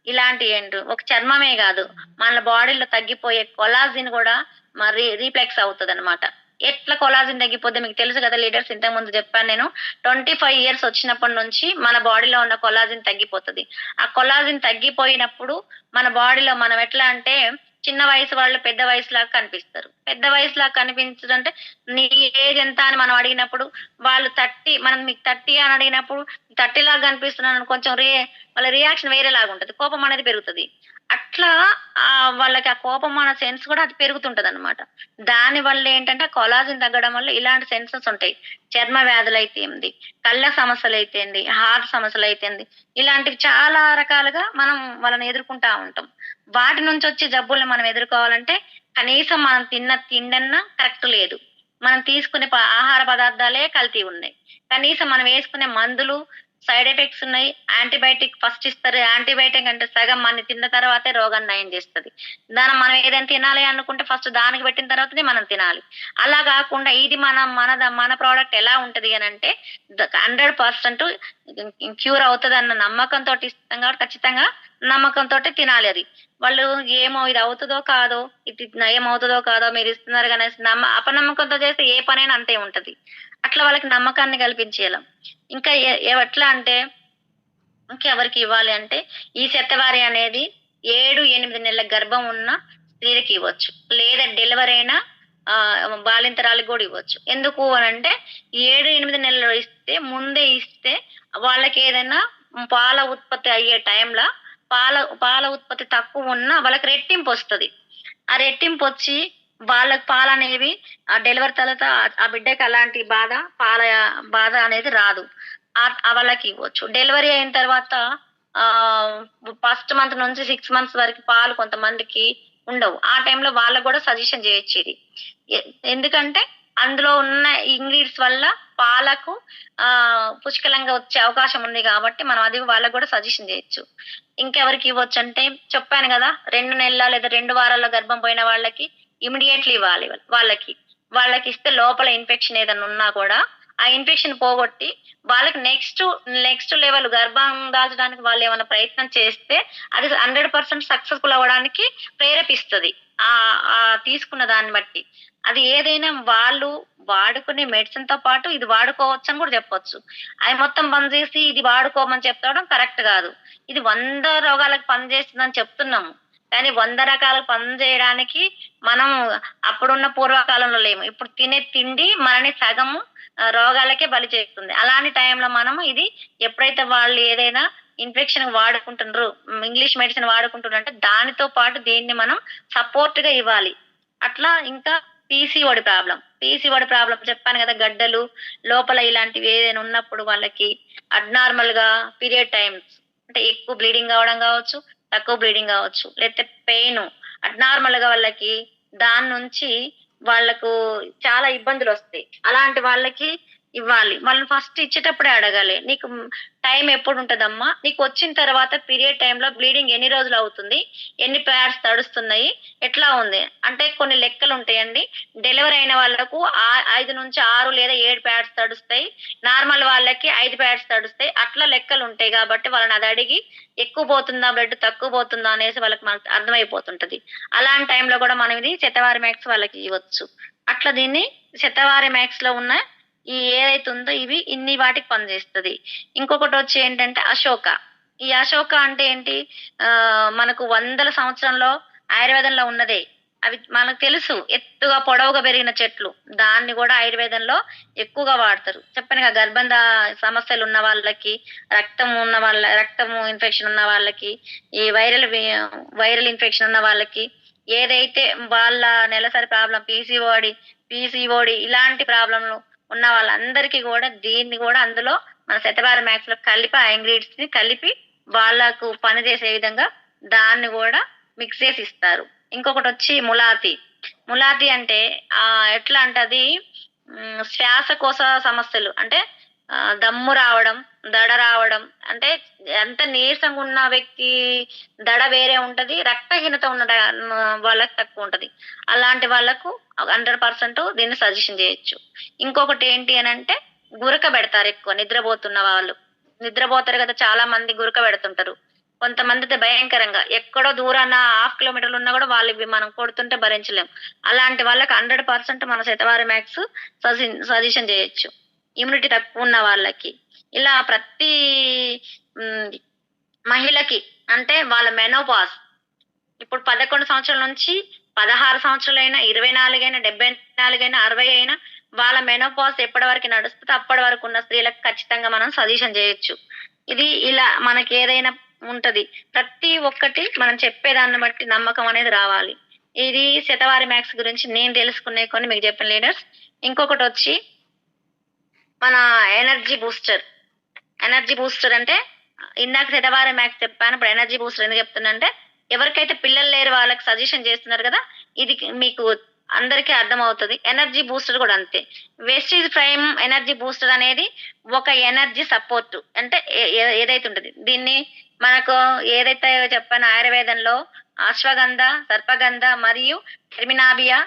ఇలాంటి ఒక చర్మమే గాదు, మన బాడీలో తగ్గిపోయే కొలాజిన్ గూడా రీప్లెక్స్ అవుతదనమాట. ఎట్లా కొలాజిన్ తగ్గిపోద్దో మీకు తెలుసు గదా లీడర్స్ ఇంతకు ముందు జెప్పాను నేను. 25 ఇయర్స్ వచ్చినప్పటి నుంచి మన బాడీలో ఉన్న కొలాజిన్ తగ్గిపోతది. ఆ కొలాజిన్ తగ్గిపోయినప్పుడు మన బాడీలో మనం ఎట్లా అంటే చిన్న వయసు వాళ్ళు పెద్ద వయసులాగా కనిపిస్తారు. పెద్ద వయసులాగా కనిపించడం అంటే నీ ఏజ్ ఎంత అని మనం అడిగినప్పుడు వాళ్ళు 30 మనం మీకు 30 అని అడిగినప్పుడు 30 లాగా కనిపిస్తున్నానని కొంచెం వాళ్ళ రియాక్షన్ వేరేలాగుంటది. కోపం అనేది పెరుగుతది. అట్లా వాళ్ళకి ఆ కోపం అన్న సెన్స్ కూడా అది పెరుగుతుంటదనమాట. దాని వల్ల ఏంటంటే కొలాజిన్ తగ్గడం వల్ల ఇలాంటి సెన్సెస్ ఉంటాయి. చర్మ వ్యాధులైతే ఏంది, కళ్ళ సమస్యలైతే ఏంది, హార్ట్ సమస్యలైతే ఏంది, ఇలాంటివి చాలా రకాలుగా మనం వాళ్ళని ఎదుర్కొంటా ఉంటాం. వాటి నుంచొచ్చే జబ్బుల్ని మనం ఎదుర్కోవాలంటే కనీసం మనం తిన్న తిండన్నా కరెక్ట్ లేదు. మనం తీసుకునే ఆహార పదార్థాలే కల్తీ ఉన్నాయి. కనీసం మనం వేసుకునే మందులు సైడ్ ఎఫెక్ట్స్ ఉన్నాయి. యాంటీబయాటిక్ ఫస్ట్ ఇస్తారు. యాంటీబయాటిక్ అంటే సగం మనం తిన్న తర్వాతే రోగాన్ని నయం చేస్తది. మనం ఏదైనా తినాలి అనుకుంటే ఫస్ట్ దానికి పెట్టిన తర్వాతనే మనం తినాలి. అలా గాకుండా ఇది మన ప్రొడక్ట్ ఎలా ఉంటది అనంటే 100% క్యూర్ అవుతదన్న నమ్మకంతోటి ఇస్తాం కాబట్టి ఖచ్చితంగా నమ్మకంతోటి తినాలి అది. వాళ్ళు ఏమో ఇది అవుతదో కాదో, ఇది నయమవుతదో కాదో మీరిస్తున్నారు గనేసి అపనమ్మకంతో చేస్తే ఏ పనైనా అంతే ఉంటది. అట్లా వాళ్ళకి నమ్మకాన్ని కల్పించేయాల. ఇంకా ఎట్లా అంటే ఇంకెవరికి ఇవ్వాలి అంటే ఈ శతవారి అనేది 7, 8 నెలల గర్భం ఉన్న స్త్రీలకి ఇవ్వచ్చు. లేదా డెలివరీ అయిన బాలింతరాలకు గూడా ఇవ్వచ్చు. ఎందుకు అనంటే 7, 8 నెలలు ఇస్తే ముందే ఇస్తే వాళ్ళకేదైనా పాల ఉత్పత్తి అయ్యే టైంల పాల ఉత్పత్తి తక్కువున్నా వాళ్ళకి రెట్టింపొస్తది. ఆ రెట్టింపొచ్చి వాళ్ళకి పాలనేవి డెలివరీ తర్వాత ఆ బిడ్డకి అలాంటి బాధ అనేది రాదు. వాళ్ళకివ్వచ్చు. డెలివరీ అయిన తర్వాత ఆహ్, ఫస్ట్ మంత్ నుంచి 6 మంత్స్ వరకు పాలు కొంతమందికి ఉండవు. ఆ టైంలో వాళ్ళకి గూడా సజెషన్ జేయొచ్చిది. ఎ ఎందుకంటే అందులో ఉన్న ఇంగ్రీడియెంట్స్ వల్ల పాలకు పుష్కలంగా వచ్చే అవకాశం ఉంది గాబట్టి మనం అది వాళ్ళకి గూడా సజెషన్ జేయొచ్చు. ఇంకెవరికి ఇవ్వొచ్చంటే చెప్పాను గదా! 2 నెలల లేదా 2 వారాల్లో గర్భం పోయిన వాళ్ళకి ఇమ్మీడియేట్‌లీ ఇవ్వాలి వాళ్ళకి. వాళ్ళకిస్తే లోపల ఇన్ఫెక్షన్ ఏదన్నా ఉన్నా కూడా ఆ ఇన్ఫెక్షన్ పోగొట్టి వాళ్ళకి నెక్స్ట్ లెవెల్ గర్భం దాల్చడానికి వాళ్ళేమన్నా ప్రయత్నం చేస్తే అది 100% సక్సెస్‌ఫుల్ అవ్వడానికి ప్రేరేపిస్తది. తీసుకున్న దాన్ని బట్టి. అది ఏదైనా వాళ్ళు వాడుకునే మెడిసిన్‌తో పాటు ఇది వాడుకోవచ్చని గూడా జెప్పొచ్చు. అది మొత్తం బంద్ జేసి ఇది వాడుకోమని చెప్పడం కరెక్ట్ గాదు. ఇది 100 రోగాలకు పనిచేస్తుందని చెప్తున్నాము. కానీ 100 రకాల పనులు చేయడానికి మనం అప్పుడున్న పూర్వకాలంలో లేము. ఇప్పుడు తినే తిండి మనని సగము రోగాలకే బలి చేస్తుంది. అలాంటి టైంలో మనము ఇది ఎప్పుడైతే వాళ్ళు ఏదైనా ఇన్ఫెక్షన్‌కి వాడుకుంటున్నారు, ఇంగ్లీష్ మెడిసిన్ వాడుకుంటున్నారంటే దానితో పాటు దీన్ని మనం సపోర్ట్‌గా ఇవ్వాలి. అట్లా ఇంకా పీసీఓడి ప్రాబ్లమ్ చెప్పాను గదా! గడ్డలు లోపల ఇలాంటివి ఏదైనా ఉన్నప్పుడు వాళ్ళకి అబ్నార్మల్‌గా పీరియడ్ టైమ్స్ అంటే ఎక్కువ బ్లీడింగ్ అవ్వడం గావచ్చు, తక్కువ బ్లీడింగ్ గావచ్చు. లేతే పెయిను అబ్నార్మల్‌గా వాళ్ళకి దాని నుంచి వాళ్ళకు చాలా ఇబ్బందులొస్తాయి. అలాంటి వాళ్ళకి ఇవ్వాలి. వాళ్ళని ఫస్ట్ ఇచ్చేటప్పుడే అడగాలి. నీకు టైం ఎప్పుడుంటదమ్మా? నీకొచ్చిన తర్వాత పీరియడ్ టైమ్‌లో బ్లీడింగ్ ఎన్ని రోజులవుతుంది? ఎన్ని ప్యాడ్స్ తడుస్తున్నాయి? ఎట్లా ఉంది? అంటే కొన్ని లెక్కలుంటాయండి. డెలివరీ అయిన వాళ్ళకు 5-6 లేదా 7 ప్యాడ్స్ తడుస్తాయి. నార్మల్ వాళ్ళకి 5 ప్యాడ్స్ తడుస్తాయి. అట్లా లెక్కలుంటాయి గాబట్టి వాళ్ళని అది అడిగి ఎక్కువ పోతుందా బ్లడ్, తక్కువ పోతుందా అనేసి వాళ్ళకి మనకు అర్థమైపోతుంటది. అలాంటి టైంలో గూడా మనం ఇది శతవారి మ్యాక్స్ వాళ్ళకి ఇవ్వచ్చు. అట్లా దీన్ని శతవారి మ్యాక్స్‌లో ఉన్న ఈ ఏదైతే ఉందో ఇవి ఇన్ని వాటికి పనిచేస్తది. ఇంకొకటొచ్చి ఏంటంటే అశోక. ఈ అశోక అంటే ఏంటి? మనకు వందల సంవత్సరంలో ఆయుర్వేదంలో ఉన్నదే. అవి మనకు తెలుసు. ఎత్తుగా, పొడవుగా పెరిగిన చెట్లు. దాన్ని గూడా ఆయుర్వేదంలో ఎక్కువగా వాడతారు. చెప్పానుగా సమస్యలున్న వాళ్ళకి, రక్తము ఇన్ఫెక్షన్ ఉన్న వాళ్ళకి, ఈ వైరల్ ఇన్ఫెక్షన్ ఉన్న వాళ్ళకి, ఏదైతే వాళ్ళ నెలసరి ప్రాబ్లమ్ పీసీఓడి ఇలాంటి ప్రాబ్లమ్‌లు ఉన్న వాళ్ళందరికీ గూడా దీన్ని గూడా అందులో మన శతవారి మ్యాక్స్‌లో కలిపి ఆ ఇంగ్రీడియెంట్స్‌ని కలిపి వాళ్ళకు పని చేసే విధంగా దాన్ని గూడా మిక్స్ చేసి ఇస్తారు. ఇంకొకటొచ్చి ములాతి. ములాతి అంటే ఎట్లా అంటే అది శ్వాసకోశ సమస్యలు అంటే దమ్ము రావడం, దడ రావడం అంటే ఎంత నీరసంగా ఉన్న వ్యక్తి దడ వేరే ఉంటది. రక్తహీనత ఉన్న వాళ్ళకి తక్కువుంటది. అలాంటి వాళ్ళకు 100% దీన్ని సజెషన్ చేయొచ్చు. ఇంకొకటేంటి అనంటే గురక బెడతారెక్కువ నిద్రబోతున్న వాళ్ళు. నిద్రబోతారు గదా! చాలా మంది గురక బెడుతుంటరు. కొంతమందయితే భయంకరంగా ఎక్కడో దూరాన హాఫ్ కిలోమీటర్లు ఉన్నా గూడా వాళ్ళివి మనం కొడుతుంటే భరించలేం. అలాంటి వాళ్ళకి 100% మన శతవారి మ్యాక్స్ సజెషన్ జేయొచ్చు. ఇమ్యూనిటీ తక్కువున్న వాళ్ళకి. ఇలా ప్రతి హ్మ్. మహిళకి అంటే వాళ్ళ మెనోపాజ్ ఇప్పుడు 11 సంవత్సరాల నుంచి 16 సంవత్సరాలైనా, 24 అయినా, 74 అయినా, 60 అయినా వాళ్ళ మెనోపాజ్ ఎప్పటి వరకు నడుస్తదో అప్పటి వరకున్న స్త్రీలకు ఖచ్చితంగా మనం సజెషన్ జేయొచ్చు. ఇది ఇలా మనకేదైనా ఉంటది. ప్రతి ఒక్కటి మనం చెప్పేదాన్ని బట్టి నమ్మకం అనేది రావాలి. ఇది శతవారి మ్యాక్స్ గురించి నేను తెలుసుకున్నయి కొన్ని మీకు చెప్పాను లీడర్స్. ఇంకొకటొచ్చి మన ఎనర్జీ బూస్టర్. ఎనర్జీ బూస్టర్ అంటే ఇందాక శతవారి మ్యాక్స్ చెప్పాను. ఇప్పుడు ఎనర్జీ బూస్టర్ ఎందుకు చెప్తున్నానంటే ఎవరికైతే పిల్లలు లేరు వాళ్ళకి సజెషన్ చేస్తున్నారు కదా! ఇది మీకు అందరికీ అర్థమవుతది. ఎనర్జీ బూస్టర్ కూడా అంతే. వెస్టీజ్ ప్రైమ్ ఎనర్జీ బూస్టర్ అనేది ఒక ఎనర్జీ సపోర్ట్. అంటే ఏదైతే ఉంటది. దీన్ని మనకు ఏదైతే చెప్పానో ఆయుర్వేదంలో అశ్వగంధ, సర్పగంధ మరియు టెర్మినాబియా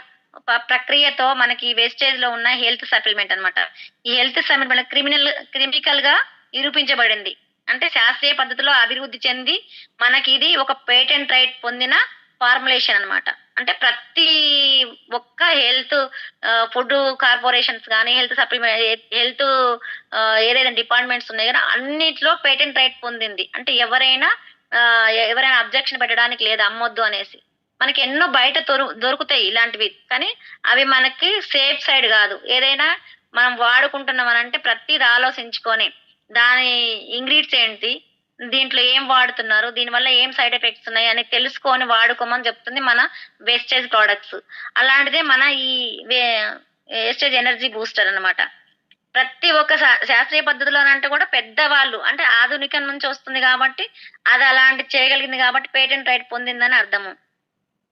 ప్రక్రియతో మనకి వెస్టేజ్‌లో ఉన్న హెల్త్ సప్లిమెంట్ అన్నమాట. ఈ హెల్త్ సప్లిమెంట్ క్రిమికల్‌గా నిరూపించబడింది. అంటే శాస్త్రీయ పద్ధతిలో అభివృద్ధి చెంది మనకిది ఒక పేటెంట్ రైట్ పొందిన ఫార్ములేషన్ అన్నమాట. అంటే ప్రతి ఒక్క ఫుడ్ కార్పొరేషన్స్ గాని, హెల్త్ ఏదైనా డిపార్ట్‌మెంట్స్ ఉన్నాయి గదా! అన్నిట్లో పేటెంట్ రైట్ పొందింది. అంటే ఎవరైనా అబ్జెక్షన్ పెట్టడానికి లేదు అమ్మొద్దు అనేసి. మనకి ఎన్నో బయట దొరుకుతాయి ఇలాంటివి. కానీ అవి మనకి సేఫ్ సైడ్ గాదు. ఏదైనా మనం వాడుకుంటున్నాం అనంటే ప్రతీది ఆలోచించుకొని, దాని ఇంగ్రీడియెంట్స్ ఏంటి? దీంట్లో ఏం వాడుతున్నారు? దీనివల్ల ఏం సైడ్ ఎఫెక్ట్స్ ఉన్నాయి అని తెలుసుకొని వాడుకోమని చెప్తుంది మన వేస్టేజ్ ప్రొడక్ట్స్. అలాంటిదే మన ఈ వే వేస్టేజ్ ఎనర్జీ బూస్టర్ అన్నమాట. ప్రతి ఒక్క శాస్త్రీయ పద్ధతిలోనంటే కూడా పెద్దవాళ్ళు అంటే ఆధునికం నుంచి వస్తుంది గాబట్టి, అది అలాంటిది చేయగలిగింది గాబట్టి పేటెంట్ రైట్ పొందిందని అర్థము.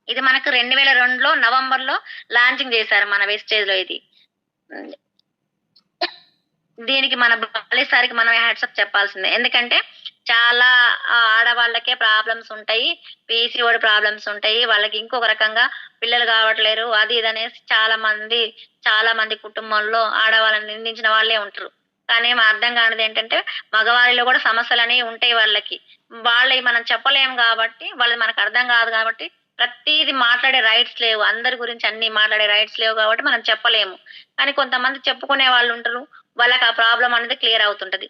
ఇది మనకు 2002లో నవంబర్‌లో లాంచింగ్ చేశారు మన వెస్టేజ్‌లో ఇది. హ్మ్. దీనికి మన బాలి సార్‌కి మనం హ్యాట్సాప్ చెప్పాల్సిందే. ఎందుకంటే చాలా ఆడవాళ్ళకే ప్రాబ్లమ్స్ ఉంటాయి. పీసీఓడి ప్రాబ్లమ్స్ ఉంటాయి. వాళ్ళకి ఇంకొక రకంగా పిల్లలు కావట్లేరు. అది ఇది అనేసి చాలా మంది కుటుంబంలో ఆడవాళ్ళని నిందించిన వాళ్ళే ఉంటరు. కానీ అర్థం కానిదేంటంటే మగవారిలో కూడా సమస్యలనేవి ఉంటాయి వాళ్ళకి. వాళ్ళయి మనం చెప్పలేము గాబట్టి, వాళ్ళది మనకు అర్థం కాదు గాబట్టి, ప్రతీది మాట్లాడే రైట్స్ లేవు. అందరి గురించి అన్నీ మాట్లాడే రైట్స్ లేవు గాబట్టి మనం చెప్పలేము. కానీ కొంతమంది చెప్పుకునే వాళ్ళుంటరు. వాళ్ళకి ఆ ప్రాబ్లమ్ అనేది క్లియర్ అవుతుంటది.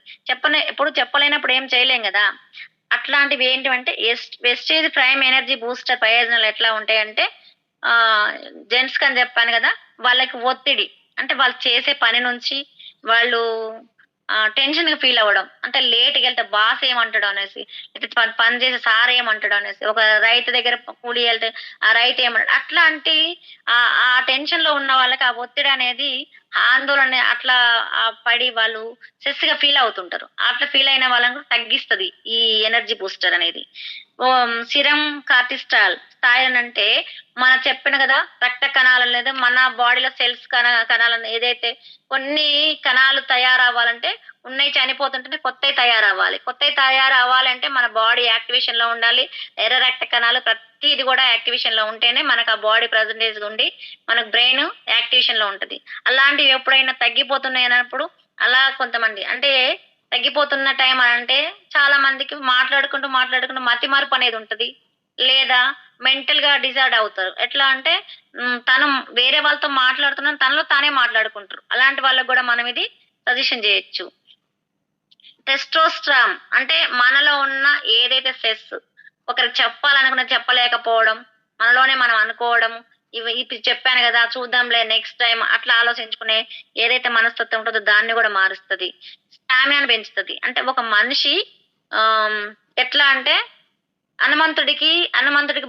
ఎప్పుడు చెప్పలేనప్పుడు ఏం చేయలేం గదా! అట్లాంటివి ఏంటివంటే వెస్టేజ్ ప్రైమ్ ఎనర్జీ బూస్టర్ ప్రయోజనాలు ఎట్లా ఉంటాయంటే జెంట్స్‌కి అని చెప్పాను గదా! వాళ్ళకి ఒత్తిడి. అంటే వాళ్ళు చేసే పని నుంచి వాళ్ళు టెన్షన్‌గా ఫీల్ అవ్వడం. అంటే లేట్‌గెళ్తే బాస్ ఏమంటాడో అనేసి, లేకపోతే పని చేసే సార్ ఏమంటాడో అనేసి, ఒక రైతు దగ్గర కూలి ఎళ్తే ఆ రైతు ఏమన్నాడు అట్లాంటి ఆ టెన్షన్‌లో ఉన్న వాళ్ళకి ఆ ఒత్తిడి అనేది ఆందోళన అట్లా పడి వాళ్ళు స్ట్రెస్‌గా ఫీల్ అవుతుంటారు. అట్లా ఫీల్ అయిన వాళ్ళని కూడా తగ్గిస్తది ఈ ఎనర్జీ బూస్టర్ అనేది. సిరమ్ కార్టిస్టాల్ స్థాయిలనంటే మనం చెప్పాను గదా! రక్త కణాలు లేదా మన బాడీలో సెల్స్ కణాలను ఏదైతే కొన్ని కణాలు తయారవ్వాలంటే ఉన్నయి చనిపోతుంటేనే కొత్తయి తయారవ్వాలి. కొత్తయి తయారవ్వాలంటే మన బాడీ యాక్టివేషన్‌లో ఉండాలి. ఎర్ర రక్త కణాలు ప్రతీది గూడా యాక్టివేషన్‌లో ఉంటేనే మనకు ఆ బాడీ పర్సెంటేజ్ ఉండి మనకు బ్రెయిన్ యాక్టివేషన్‌లో ఉంటది. అలాంటివి ఎప్పుడైనా తగ్గిపోతున్నాయన్నప్పుడు అలా కొంతమంది అంటే తగ్గిపోతున్న టైం అంటే చాలా మందికి మాట్లాడుకుంటూ మతిమరుపనేది ఉంటది. లేదా మెంటల్‌గా డిజార్డ్ అవుతారు. ఎట్లా అంటే తను వేరే వాళ్ళతో మాట్లాడుతున్నా తనలో తానే మాట్లాడుకుంటారు. అలాంటి వాళ్ళకి గూడా మనం ఇది సజెషన్ జేయొచ్చు. టెస్టోస్ట్రాన్ అంటే మనలో ఉన్న ఏదైతే స్ట్రెస్ ఒకరికి చెప్పాలనుకున్నది చెప్పలేకపోవడం, మనలోనే మనం అనుకోవడం, ఇప్పుడు చెప్పాను గదా! చూద్దాంలే నెక్స్ట్ టైమ్ అట్లా ఆలోచించుకునే ఏదైతే మనస్తత్వం ఉంటదో దాన్ని గూడా మారుస్తది. స్టామినాను పెంచుతది. అంటే ఒక మనిషి ఆహ్, ఎట్లా అంటే హనుమంతుడికి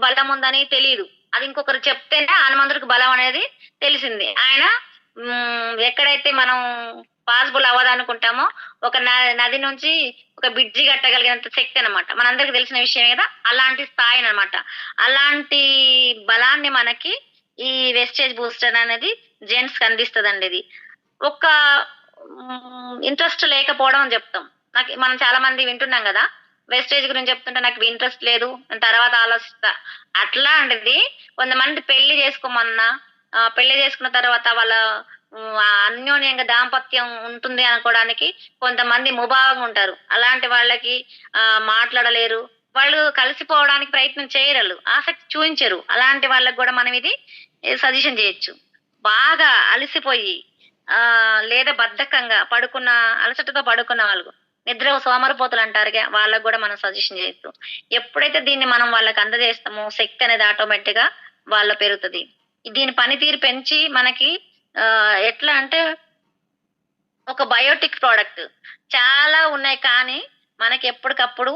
బలముందని తెలీదు. అది ఇంకొకరు చెప్తేనే హనుమంతుడికి బలం అనేది తెలిసింది. ఆయన ఎక్కడైతే మనం పాసిబుల్ అవ్వదనుకుంటామో ఒక నది నుంచి ఒక బ్రిడ్జి కట్టగలిగినంత శక్తి అనమాట. మనందరికి తెలిసిన విషయమే గదా! అలాంటి స్థాయిననమాట. అలాంటి బలాన్ని మనకి ఈ వెస్టేజ్ బూస్టర్ అనేది జెంట్స్‌కి అందిస్తదండి ఇది. ఒక ఇంట్రెస్ట్ లేకపోవడం అని జెప్తాం. మనం చాలా మంది వింటున్నాం గదా! వెస్టేజ్ గురించి చెప్తుంటే నాకు ఇంట్రెస్ట్ లేదు. నేను తర్వాత ఆలోచిస్తా. అట్లాంటిది కొంతమంది పెళ్లి చేసుకోమన్నా పెళ్లి చేసుకున్న తర్వాత వాళ్ళ అన్యోన్యంగా దాంపత్యం ఉంటుంది అనుకోవడానికి కొంతమంది ముభావంగా ఉంటారు. అలాంటి వాళ్ళకి మాట్లాడలేరు. వాళ్ళు కలిసిపోవడానికి ప్రయత్నం చేయరళ్ళు. ఆసక్తి చూయించరు. అలాంటి వాళ్ళకి గూడా మనం ఇది సజెషన్ జేయొచ్చు. బాగా అలసిపోయి లేదా బద్ధకంగా అలసటతో పడుకున్న వాళ్ళు నిద్ర సోమరిపోతులంటారుగా వాళ్ళకి గూడా మనం సజెషన్ చేయొచ్చు. ఎప్పుడైతే దీన్ని మనం వాళ్ళకి అందజేస్తామో శక్తి అనేది ఆటోమేటిక్‌గా వాళ్ళలో పెరుగుతది. దీని పనితీరు పెంచి మనకి ఎట్లా అంటే ఒక బయోటిక్ ప్రొడక్ట్. చాలా ఉన్నాయి కానీ, మనకెప్పటికప్పుడు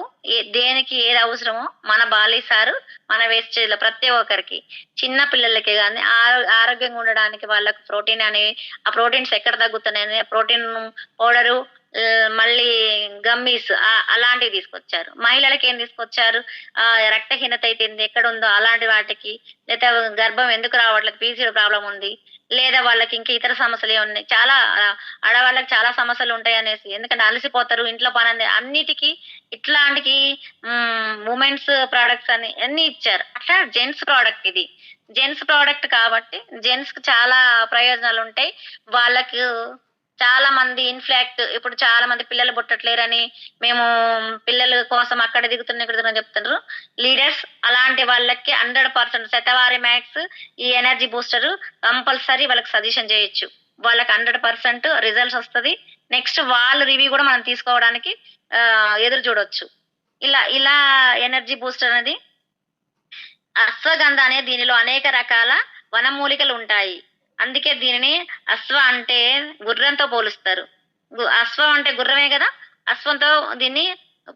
దేనికి ఏది అవసరమో మన బాలీసారు మన వేస్టేజ్‌లో ప్రతి ఒక్కరికి. చిన్న పిల్లలకి గాని ఆరోగ్యంగా ఉండడానికి వాళ్ళకి ప్రోటీన్ అని ఆ ప్రోటీన్స్ ఎక్కడ తగ్గుతున్నాయని ప్రోటీన్ పౌడరు మళ్ళీ గమ్మీస్ అలాంటివి తీసుకొచ్చారు. మహిళలకేం తీసుకొచ్చారు రక్తహీనత అయితుంది ఎక్కడుందో అలాంటి వాటికి, లేదా గర్భం ఎందుకు రావట్లేదు పీసీఓడి ప్రాబ్లమ్ ఉంది. లేదా వాళ్ళకి ఇంకా ఇతర సమస్యలేమున్నాయి. చాలా ఆడవాళ్ళకి చాలా సమస్యలుంటాయనేసి. ఎందుకంటే అలసిపోతారు. ఇంట్లో పనని అన్నిటికి ఇట్లాంటికి వుమెన్స్ ప్రొడక్ట్స్ అని అన్నీ ఇచ్చారు. అట్లా జెంట్స్ ప్రొడక్ట్ ఇది. జెంట్స్ ప్రొడక్ట్ కాబట్టి జెంట్స్‌కి చాలా ప్రయోజనాలుంటాయి. వాళ్ళకు చాలా మంది ఇన్‌ఫాక్ట్ ఇప్పుడు చాలా మంది పిల్లలు పుట్టట్లేరని మేము పిల్లల కోసం అక్కడ దిగుతున్నాం, ఇక్కడ దిగుతున్నాం చెప్తున్నారు. లీడర్స్ అలాంటి వాళ్ళకి 100% శతవారి మ్యాక్స్ ఈ ఎనర్జీ బూస్టర్ కంపల్సరీ వాళ్ళకి సజెషన్ చేయొచ్చు. వాళ్ళకి 100% రిజల్ట్స్ వస్తది. నెక్స్ట్ వాళ్ళ రివ్యూ గూడా మనం తీసుకోవడానికి ఎదురు చూడొచ్చు. ఇలా ఇలా ఎనర్జీ బూస్టర్ అనేది అశ్వగంధ అనే దీనిలో అనేక రకాల వనమూలికలుంటాయి. అందుకే దీనిని అంటే గుర్రంతో పోలుస్తారు. అశ్వం అంటే గుర్రమే గదా! అశ్వంతో దీన్ని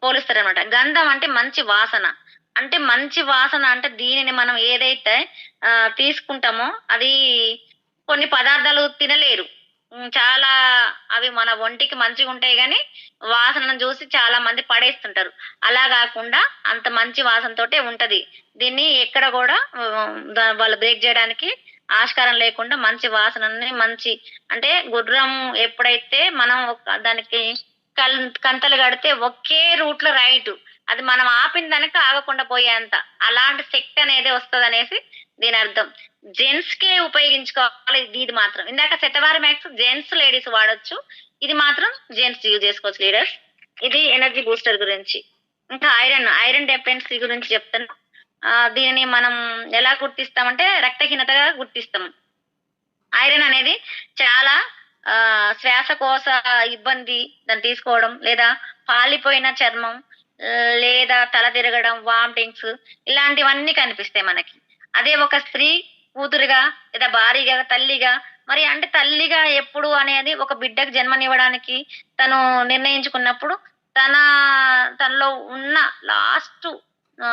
పోలుస్తారనమాట. గంధం అంటే మంచి వాసన. అంటే మంచి వాసన అంటే దీనిని మనం ఏదైతే తీసుకుంటామో అది కొన్ని పదార్థాలు తినలేరు. చాలా అవి మన ఒంటికి మంచిగుంటాయి గానీ, వాసనను జూసి చాలా మంది పడేస్తుంటారు. అలా గాకుండా అంత మంచి వాసనతోటే ఉంటది. దీన్ని ఎక్కడ గూడా వాళ్ళు బ్రేక్ జేయడానికి ఆస్కారం లేకుండా మంచి వాసనని అంటే గుర్రం ఎప్పుడైతే మనం దానికి కంతలు గడితే ఒకే రూట్‌లో రైటు. అది మనం ఆపిన దానికి ఆగకుండా పోయేంత. అలాంటి శక్తి అనేది వస్తదనేసి దీనర్థం. జెంట్స్‌కే ఉపయోగించుకోవాలి ఇది మాత్రం. ఇందాక శతవారి మ్యాక్స్ జెంట్స్, లేడీస్ వాడొచ్చు. ఇది మాత్రం జెంట్స్ యూజ్ చేసుకోవచ్చు లీడర్స్. ఇది ఎనర్జీ బూస్టర్ గురించి. ఇంకా ఐరన్ డెఫిషియన్సీ గురించి చెప్తాను. దీనిని మనం ఎలా గుర్తిస్తామంటే రక్తహీనతగా గుర్తిస్తాం. ఐరన్ అనేది చాలా శ్వాసకోశ ఇబ్బంది దాన్ని తీసుకోవడం లేదా పాలిపోయిన చర్మం లేదా తల తిరగడం, వామిటింగ్స్ ఇలాంటివన్నీ కనిపిస్తాయి మనకి. అదే ఒక స్త్రీ కూతురుగా లేదా భార్యగా, తల్లిగా మరి అంటే తల్లిగా ఎప్పుడు అనేది ఒక బిడ్డకు జన్మనివ్వడానికి తను నిర్ణయించుకున్నప్పుడు తన తనలో ఉన్న లాస్ట్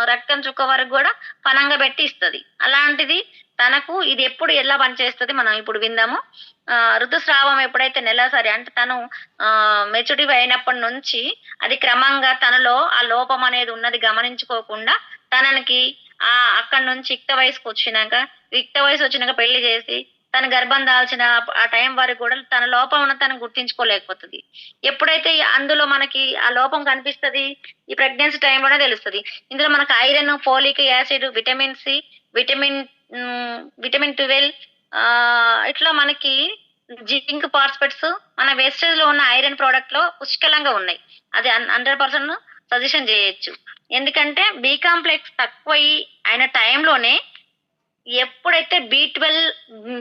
రక్తం చుక్క వరకు గూడా పణంగా పెట్టి ఇస్తది. అలాంటిది తనకు ఇది ఎప్పుడు ఎలా పనిచేస్తది మనం ఇప్పుడు విందాము. ఋతుస్రావం ఎప్పుడైతే నెలసరి అంటే తను మెచ్యూరిటీ అయినప్పటి నుంచి అది క్రమంగా తనలో ఆ లోపం అనేది ఉన్నది గమనించుకోకుండా తననికి అక్కడి నుంచి యుక్త వయసుకొచ్చినాక, యుక్త వయసొచ్చినాక పెళ్లి జేసి, తను గర్భం దాల్చిన ఆ టైం వరకు గూడా తన లోపం ఉన్నది తను గుర్తించుకోలేకపోతది. ఎప్పుడైతే అందులో మనకి ఆ లోపం కనిపిస్తది, ఈ ప్రెగ్నెన్సీ టైంలోనే తెలుస్తది. ఇందులో మనకు iron, folic acid, vitamin C, vitamin vitamin 12 ఇట్లా మనకి జింక్ ఫాస్ఫేట్స్ మన వేస్టేజ్‌లో ఉన్న ఐరన్ ప్రొడక్ట్‌లో పుష్కలంగా ఉన్నాయి. అది 100% సజెషన్ జేయొచ్చు. ఎందుకంటే బి కాంప్లెక్స్ తక్కువయ్యి అయిన టైంలోనే ఎప్పుడైతే బి12,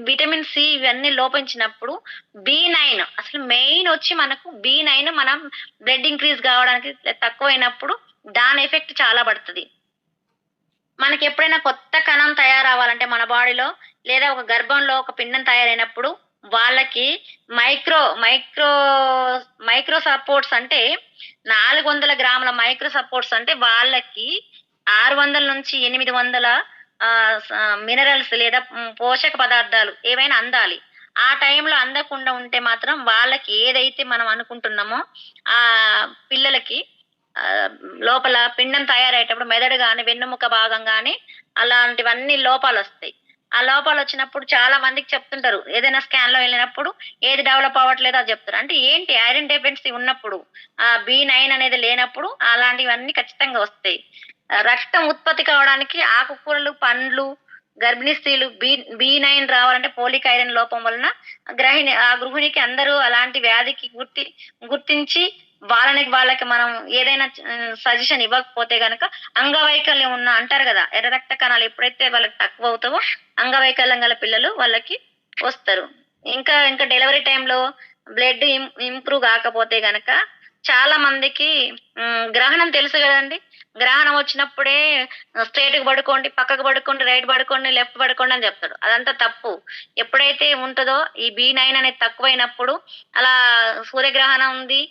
విటమిన్ సి ఇవన్నీ లోపించినప్పుడు బి9 అసలు మెయిన్ ఒచ్చి మనకు బి9 మనం బ్లడ్ ఇంక్రీజ్ గావడానికి తక్కువైనప్పుడు దాని ఎఫెక్ట్ చాలా పడతది. మనకెప్పుడైనా కొత్త కణం తయారవ్వాలంటే మన బాడీలో లేదా ఒక గర్భంలో ఒక పిండం తయారైనప్పుడు వాళ్ళకి మైక్రో మైక్రో మైక్రో సపోర్ట్స్ అంటే 400 గ్రాముల మైక్రో సపోర్ట్స్ అంటే వాళ్ళకి 600-800 మినరల్స్ లేదా పోషక పదార్థాలు ఏవైనా అందాలి. ఆ టైంలో అందకుండా ఉంటే మాత్రం వాళ్ళకి ఏదైతే మనం అనుకుంటున్నామో పిల్లలకి ఆహ్, లోపల పిండం తయారయ్యేటప్పుడు మెదడు గాని, వెన్నెముక భాగం గాని అలాంటివన్నీ లోపాలొస్తాయి. ఆ లోపాలొచ్చినప్పుడు చాలా మందికి చెప్తుంటారు. ఏదైనా స్కాన్‌లో వెళ్ళినప్పుడు ఏది డెవలప్ అవ్వట్లేదో అది జెప్తారు. అంటే ఏంటి ఐరన్ డెఫిషియన్సీ ఉన్నప్పుడు బి9 అనేది లేనప్పుడు అలాంటివన్నీ ఖచ్చితంగా వస్తాయి. రక్తం ఉత్పత్తి కావడానికి ఆకుకూరలు, పండ్లు, గర్భిణీ స్త్రీలు బి9 రావాలంటే ఫోలిక్ ఐరన్ లోపం వలన గృహిణికి అందరూ అలాంటి వ్యాధికి గుర్తించి వాళ్ళకి మనం ఏదైనా సజెషన్ ఇవ్వకపోతే గనక అంగవైకల్యం ఉన్న అంటారు గదా! ఎర్ర రక్త కణాలు ఎప్పుడైతే వాళ్ళకి తక్కువవుతావో అంగవైకల్యం గల పిల్లలు వాళ్ళకి వస్తారు. ఇంకా డెలివరీ టైమ్‌లో బ్లడ్ ఇంప్రూవ్ గాకపోతే గనక చాలా మందికి గ్రహణం తెలుసు గదండీ! గ్రహణం వచ్చినప్పుడే స్ట్రెయిట్‌గా పడుకోండి, పక్కకు పడుకోండి, రైట్ పడుకోండి, లెఫ్ట్ పడుకోండి అని జెప్తాడు. అదంతా తప్పు. ఎప్పుడైతే ఉంటదో ఈ బి9 అనేది తక్కువైనప్పుడు అలా సూర్యగ్రహణం ఉంది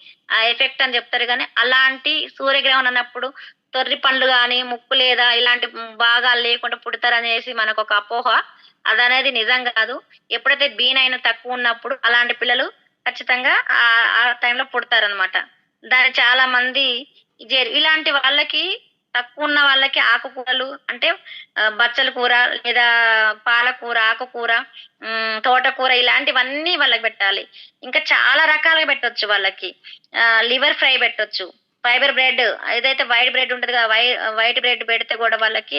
ఎఫెక్ట్ అని జెప్తారు గానీ, అలాంటి సూర్యగ్రహణం అన్నప్పుడు తొర్రి పండ్లు గాని, ముక్కు లేదా ఇలాంటి భాగాలు లేకుండా పుడతారనేసి మనకొక అపోహ. అదనేది నిజం గాదు. ఎప్పుడైతే బి9 తక్కువున్నప్పుడు అలాంటి పిల్లలు ఖచ్చితంగా ఆ టైంలో పుడతారనమాట. దాన్ని చాలా మంది ఇలాంటి వాళ్ళకి తక్కువున్న వాళ్ళకి ఆకుకూరలు అంటే బచ్చల కూర లేదా పాలకూర, ఆకుకూర, తోటకూర ఇలాంటివన్నీ వాళ్ళకి పెట్టాలి. ఇంకా చాలా రకాలుగా పెట్టొచ్చు వాళ్ళకి. లివర్ ఫ్రై పెట్టొచ్చు. ఫైబర్ బ్రెడ్ ఏదైతే వైట్ బ్రెడ్ ఉంటది కదా! వైట్ బ్రెడ్ పెడితే గూడా వాళ్ళకి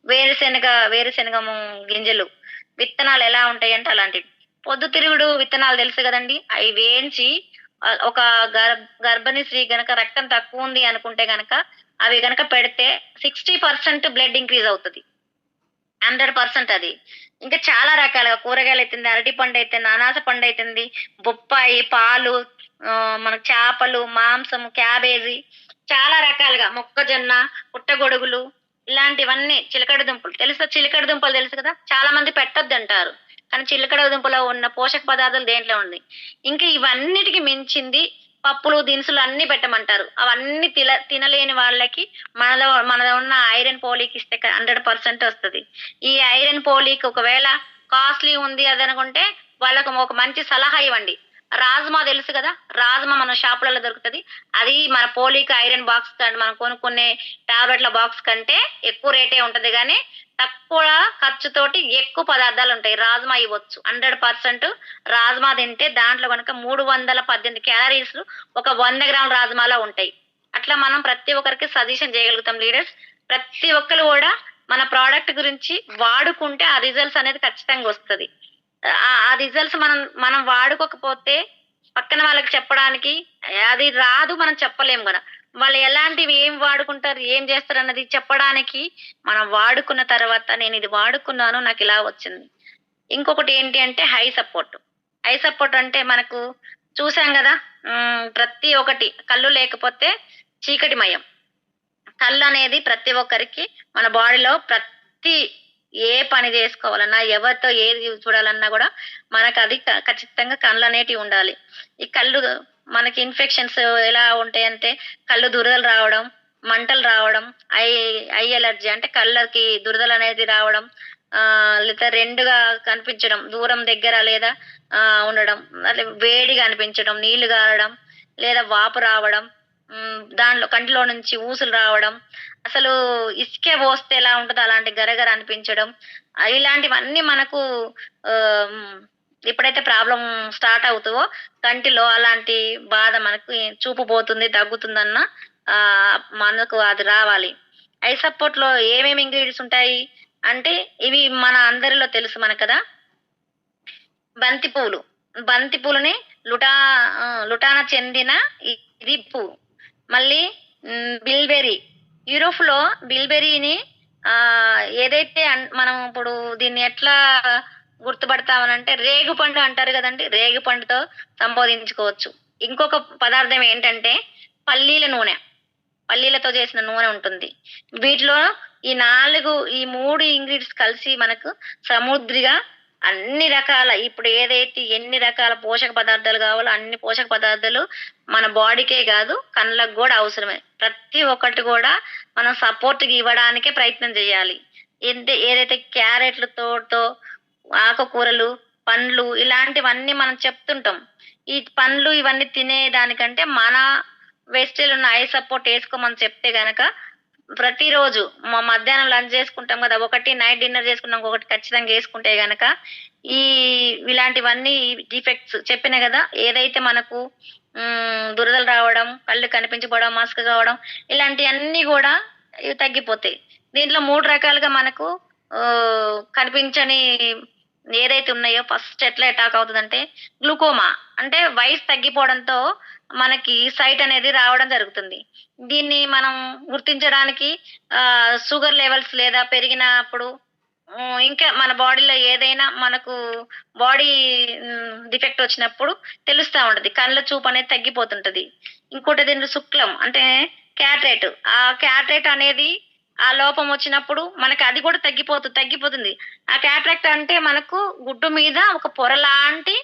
వేరుశెనగ గింజలు, విత్తనాలు ఎలా ఉంటాయంటే అలాంటివి. పొద్దుతిరుగుడు విత్తనాలు తెలుసు గదండీ! అయి వేయించి ఒక గర్భిణీ స్త్రీ గనక రక్తం తక్కువుంది అనుకుంటే గనక అవి గనక పెడితే 60% బ్లడ్ ఇంక్రీజ్ అవుతది. 100% అది. ఇంకా చాలా రకాలుగా కూరగాయలైతుంది, అరటి పండైతుంది, అనాస పండైతుంది, బొప్పాయి, పాలు, మనకు చేపలు, మాంసం, క్యాబేజీ చాలా రకాలుగా మొక్కజొన్న, పుట్టగొడుగులు ఇలాంటివన్నీ చిలకడ దుంపలు తెలుసా? చిలకడ దుంపలు తెలుసు కదా! చాలా మంది పెట్టొద్దంటారు. కానీ చిలకడ దుంపలో ఉన్న పోషక పదార్థాలు దేంట్లో ఉన్నాయి. ఇంకా ఇవన్నిటికి మించింది పప్పులు, దినుసులు అన్నీ పెట్టమంటారు. అవన్నీ తినలేని వాళ్ళకి మనలో ఉన్న ఐరన్ పోలిక్ ఇస్తే 100% వస్తది. ఈ ఐరన్ పోలిక్ ఒకవేళ కాస్ట్‌లీ ఉంది అదనుకుంటే వాళ్ళకి ఒక మంచి సలహా ఇవ్వండి. రాజ్మా తెలుసు కదా! రాజ్మా మన షాపులలో దొరుకుతది. అది మన పోలిక్ ఐరన్ బాక్స్ మనం కొనుక్కునే టాబ్లెట్‌ల బాక్స్ కంటే ఎక్కువ రేటే ఉంటది గానీ, తక్కువ ఖర్చుతోటి ఎక్కువ పదార్థాలుంటాయి. రాజ్మా ఇవ్వచ్చు. 100% రాజ్మా తింటే దాంట్లో గనుక 318 క్యాలరీస్ ఒక 100 గ్రాముల రాజ్మాలో ఉంటాయి. అట్లా మనం ప్రతి ఒక్కరికి సజెషన్ చేయగలుగుతాం లీడర్స్. ప్రతి ఒక్కళ్ళు గూడా మన ప్రొడక్ట్ గురించి వాడుకుంటే ఆ రిజల్ట్స్ అనేది ఖచ్చితంగా వస్తది. ఆ రిజల్ట్స్ మనం వాడుకోకపోతే పక్కన వాళ్ళకి చెప్పడానికి అది రాదు మనం చెప్పలేం గూడా. వాళ్ళు ఎలాంటివి ఏం వాడుకుంటారు, ఏం జేస్తారన్నది చెప్పడానికి మనం వాడుకున్న తర్వాత నేనిది వాడుకున్నాను నాకిలా వచ్చింది. ఇంకొకటి ఏంటి అంటే హై సపోర్ట్. హై సపోర్ట్ అంటే మనకు చూసాం గదా! ప్రతి ఒక్కటి కళ్ళు లేకపోతే చీకటిమయం. కళ్ళు అనేది ప్రతి ఒక్కరికి మన బాడీలో ప్రతి ఏ పని చేసుకోవాలన్నా, ఎవరితో ఏది చూడాలన్నా కూడా మనకు అది ఖచ్చితంగా కళ్ళు అనేటివి ఉండాలి. ఈ కళ్ళు మనకి ఇన్ఫెక్షన్స్ ఎలా ఉంటాయంటే కళ్ళు దురదలు రావడం, మంటలు రావడం, ఐ ఐ ఎలర్జీ అంటే కళ్ళకి దురదలు అనేది రావడం, లేదా రెండుగా కనిపించడం, దూరం దగ్గర లేదా ఉండడం, అట్లా వేడిగా అనిపించడం, నీళ్లు గారడం, లేదా వాపు రావడం, దాంట్లో కంటిలో నుంచి ఊసులు రావడం, అసలు ఇసుకే పోస్తే ఎలా ఉంటదో అలాంటి గరగర అనిపించడం, ఇలాంటివన్నీ మనకు హ్మ్, ఎప్పుడైతే ప్రాబ్లమ్ స్టార్ట్ అవుతదో కంటిలో అలాంటి బాధ మనకు చూపు పోతుంది, తగ్గుతుందన్న మనకు అది రావాలి. ఐ సపోర్ట్‌లో ఏమేమి ఇంగ్రీడియెంట్స్ ఉంటాయి అంటే, ఇవి మన అందరిలో తెలుసు మనకు కదా! బంతి పూలు. బంతి పూలని లుటా లుటానా చెందిన ఇది పువ్వు. మళ్ళీ బిల్బెర్రీ. యూరోప్‌లో బిల్బెర్రీని ఏదైతే మనం ఇప్పుడు దీన్ని ఎట్లా గుర్తుపడతామనంటే రేగుపండు అంటారు గదండీ! రేగుపండుతో సంబోధించుకోవచ్చు. ఇంకొక పదార్థం ఏంటంటే పల్లీల నూనె. పల్లీలతో చేసిన నూనె ఉంటుంది. వీటిలో ఈ 3 ఇంగ్రీడియెంట్స్ కలిసి మనకు సముద్రిగా అన్ని రకాల ఇప్పుడు ఏదైతే ఎన్ని రకాల పోషక పదార్థాలు కావాలో అన్ని పోషక పదార్థాలు మన బాడీకే కాదు కళ్ళకు గూడా అవసరమే. ప్రతి ఒక్కటి గూడా మనం సపోర్ట్‌గా ఇవ్వడానికే ప్రయత్నం చేయాలి. ఏదైతే క్యారెట్‌లతోటో ఆకుకూరలు, పండ్లు ఇలాంటివన్నీ మనం చెప్తుంటాం. ఈ పండ్లు ఇవన్నీ తినేదానికంటే మన వెస్టిల్ ఉన్న ఐ సపోర్ట్ ఏసుకోమని చెప్తే గనక ప్రతిరోజు మధ్యాహ్నం లంచ్ చేసుకుంటాం గదా! ఒకటి నైట్ డిన్నర్ చేసుకున్నాక ఒకటి ఖచ్చితంగా యేసుకుంటే గనక ఈ ఇలాంటివన్నీ డిఫెక్ట్స్ చెప్పినా గదా! ఏదైతే మనకు దురదలు రావడం, కళ్ళు కనిపించకపోవడం, మసక కావడం ఇలాంటియన్నీ గూడా ఇవి తగ్గిపోతాయి. దీంట్లో 3 రకాలుగా మనకు కనిపించని ఏదైతే ఉన్నాయో ఫస్ట్ ఎట్లా అటాక్ అవుతదంటే గ్లూకోమా అంటే వయసు తగ్గిపోవడంతో మనకి సైట్ అనేది రావడం జరుగుతుంది. దీన్ని మనం గుర్తించడానికి షుగర్ లెవెల్స్ లేదా పెరిగినప్పుడు ఇంకా మన బాడీలో ఏదైనా మనకు బాడీ డిఫెక్ట్ వచ్చినప్పుడు తెలుస్తా ఉంటది. కళ్ళ చూపు అనేది తగ్గిపోతుంటది. ఇంకోటి దీంట్లో శుక్లం అంటే క్యాటరేట్. ఆ క్యాటరేట్ అనేది ఆ లోపం వచ్చినప్పుడు మనకి అది కూడా తగ్గిపోతుంది. ఆ క్యాటరాక్ట్ అంటే మనకు గుడ్డు మీద ఒక పొరలాంటి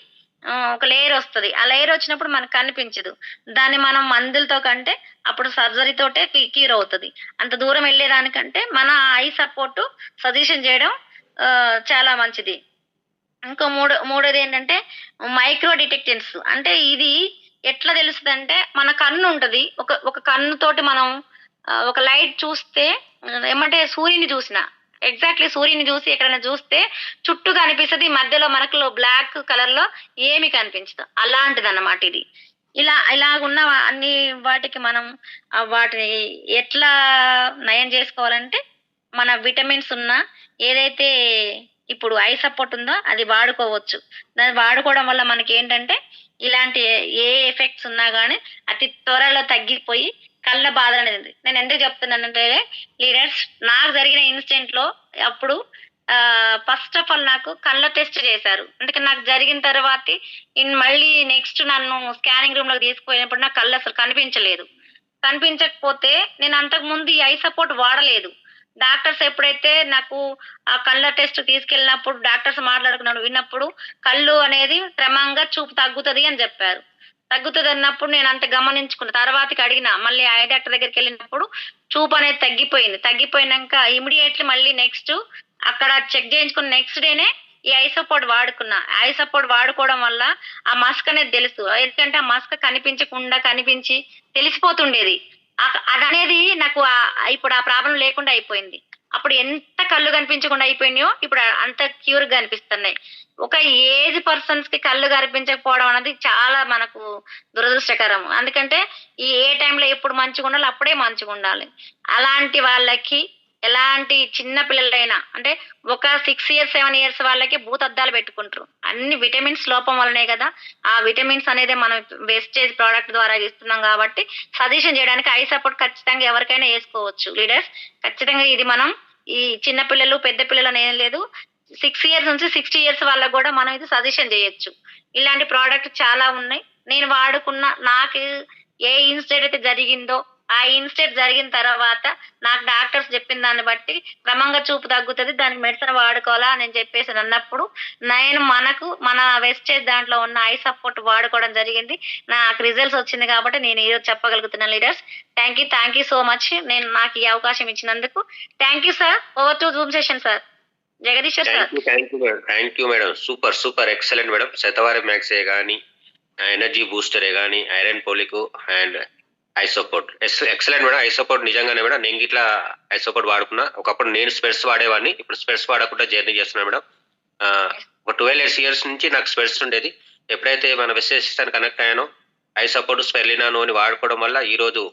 ఒక లేయర్ ఒస్తది. ఆ లేయర్ వచ్చినప్పుడు మనకు కనిపించదు. దాన్ని మనం మందులతో కంటే అప్పుడు సర్జరీ తోటే క్యూర్ అవుతది. అంత దూరం ఎళ్ళేదానికంటే మన ఐ సపోర్ట్ సజెషన్ జేయడం చాలా మంచిది. ఇంకో మూడోదేంటంటే మైక్రో డిటెక్టెన్స్. అంటే ఇది ఎట్లా తెలుస్తదంటే మన కన్ను ఉంటది. ఒక ఒక కన్నుతోటి మనం ఒక లైట్ చూస్తే ఎమ్మటే సూర్యుని జూసిన ఎగ్జాక్ట్‌లీ సూర్యుని జూసి ఎక్కడైనా జూస్తే చుట్టూ కనిపిస్తది. మధ్యలో మనకు బ్లాక్ కలర్‌లో ఏమి కనిపించదు. అలాంటిదన్నమాట ఇది. ఇలాగున్న అన్ని వాటికి మనం వాటిని ఎట్లా నయం జేసుకోవాలంటే మన విటమిన్స్ ఉన్న ఏదైతే ఇప్పుడు ఐ సపోర్ట్ ఉందో అది వాడుకోవచ్చు. దాన్ని వాడుకోవడం వల్ల మనకేంటంటే ఇలాంటి ఏ ఎఫెక్ట్స్ ఉన్నా గాని అతి త్వరలో తగ్గిపోయి కళ్ళ బాధలనేది నేనెందుకు చెప్తున్నానంటే లీడర్స్ నాకు జరిగిన ఇన్సిడెంట్‌లో అప్పుడు ఫస్ట్ ఆఫ్ ఆల్ నాకు కళ్ళ టెస్ట్ చేశారు. అంటే నాకు జరిగిన తర్వాతే మళ్ళీ నెక్స్ట్ నన్ను స్కానింగ్ రూమ్‌లోకి తీసుకుపోయినప్పుడు నా కళ్ళు అసలు కనిపించలేదు. కనిపించకపోతే నేను అంతకుముందు ఈ ఐ సపోర్ట్ వాడలేదు. డాక్టర్స్ ఎప్పుడైతే నాకు ఆ కళ్ళ టెస్ట్ తీసుకెళ్ళినప్పుడు డాక్టర్స్ మాట్లాడుకున్నాను విన్నప్పుడు కళ్ళు అనేది క్రమంగా చూపు తగ్గుతది అని జెప్పారు. తగ్గుతదన్నప్పుడు నేనంత గమనించుకున్న. తర్వాతకి అడిగినా మళ్ళీ ఐ డాక్టర్ దగ్గరికెళ్ళినప్పుడు చూపనేది తగ్గిపోయింది. తగ్గిపోయినంక ఇమ్మీడియేట్‌లీ మళ్ళీ నెక్స్ట్ అక్కడ చెక్ జేయించుకున్న నెక్స్ట్ డేనే ఈ ఐ సపోర్ట్ వాడుకున్నా. ఐ సపోర్ట్ వాడుకోవడం వల్ల ఆ మసక అనేది తెలుసు. ఎందుకంటే ఆ మసక కనిపించకుండా కనిపించి తెలిసిపోతుండేది. అదనేది నాకు ఇప్పుడు ఆ ప్రాబ్లమ్ లేకుండా అయిపోయింది. అప్పుడు ఎంత కళ్ళు కనిపించకుండా అయిపోయినాయో ఇప్పుడు అంత క్యూర్‌గా అనిపిస్తున్నాయి. ఒక ఏజ్ పర్సన్స్‌కి కళ్ళు కనిపించకపోవడం అనేది చాలా మనకు దురదృష్టకరం. ఎందుకంటే ఏ టైంలో ఎప్పుడు మంచిగుండాలో అప్పుడే మంచిగుండాలి. అలాంటి వాళ్ళకి ఎలాంటి చిన్న పిల్లలైనా అంటే ఒక 6 ఇయర్స్, 7 ఇయర్స్ వాళ్ళకి భూతద్దాలు పెట్టుకుంటారు. అన్ని విటమిన్స్ లోపం వల్లనే గదా! ఆ విటమిన్స్ అనేది మనం వేస్టేజ్ ప్రొడక్ట్ ద్వారా ఇస్తున్నాం గాబట్టి సజెషన్ జేయడానికి ఐ సపోర్ట్ ఖచ్చితంగా ఎవరికైనా యేసుకోవచ్చు లీడర్స్. ఖచ్చితంగా ఇది మనం ఈ చిన్న పిల్లలు, పెద్ద పిల్లలని ఏం లేదు. 6 ఇయర్స్ నుంచి 60 ఇయర్స్ వాళ్ళకి గూడా మనం ఇది సజెషన్ జేయొచ్చు. ఇలాంటి ప్రొడక్ట్ చాలా ఉన్నాయి. నేను వాడుకున్న నాకు ఏ ఇన్సిడెంట్ అయితే జరిగిందో ఆ ఇన్సిడెంట్ జరిగిన తర్వాత నాకు డాక్టర్స్ చెప్పిన దాన్ని బట్టి క్రమంగా చూపు తగ్గుతది. దానికి మెడిసిన్ వాడుకోవాలా అని చెప్పేసి అన్నప్పుడు, నేను మన వెస్టేజ్ దాంట్లో ఉన్న ఐ సపోర్ట్ వాడుకోవడం జరిగింది. నాకు రిజల్ట్స్ వచ్చింది కాబట్టి నేను ఈరోజు చెప్పగలుగుతున్నాను leaders. Thank you so much. నాకు ఈ అవకాశం ఇచ్చినందుకు. Thank you sir. Over to zoom session sir. Jagadishwar sir. Thank you madam. Super excellent madam. Shatavari మ్యాక్సే కానీ, ఎనర్జీ బూస్టరే కానీ, iron folic and eye support excellent madam. Eye support నిజంగానే మేడం. నేను ఇట్లా ఐ సపోర్ట్ వాడుకున్నా. ఒకప్పుడు నేను స్పెడ్స్ వాడేవాడిని, ఇప్పుడు స్పెడ్స్ వాడకుండా జర్నీ చేస్తున్నాను మేడం. ఒక 12 years నుంచి నాకు స్పెడ్స్ ఉండేది. ఎప్పుడైతే మన వెస్టేజ్ సిస్టమ్ కనెక్ట్ అయ్యానో ఐ సపోర్ట్ స్పెర్లినాను అని వాడుకోవడం వల్ల ఈ రోజు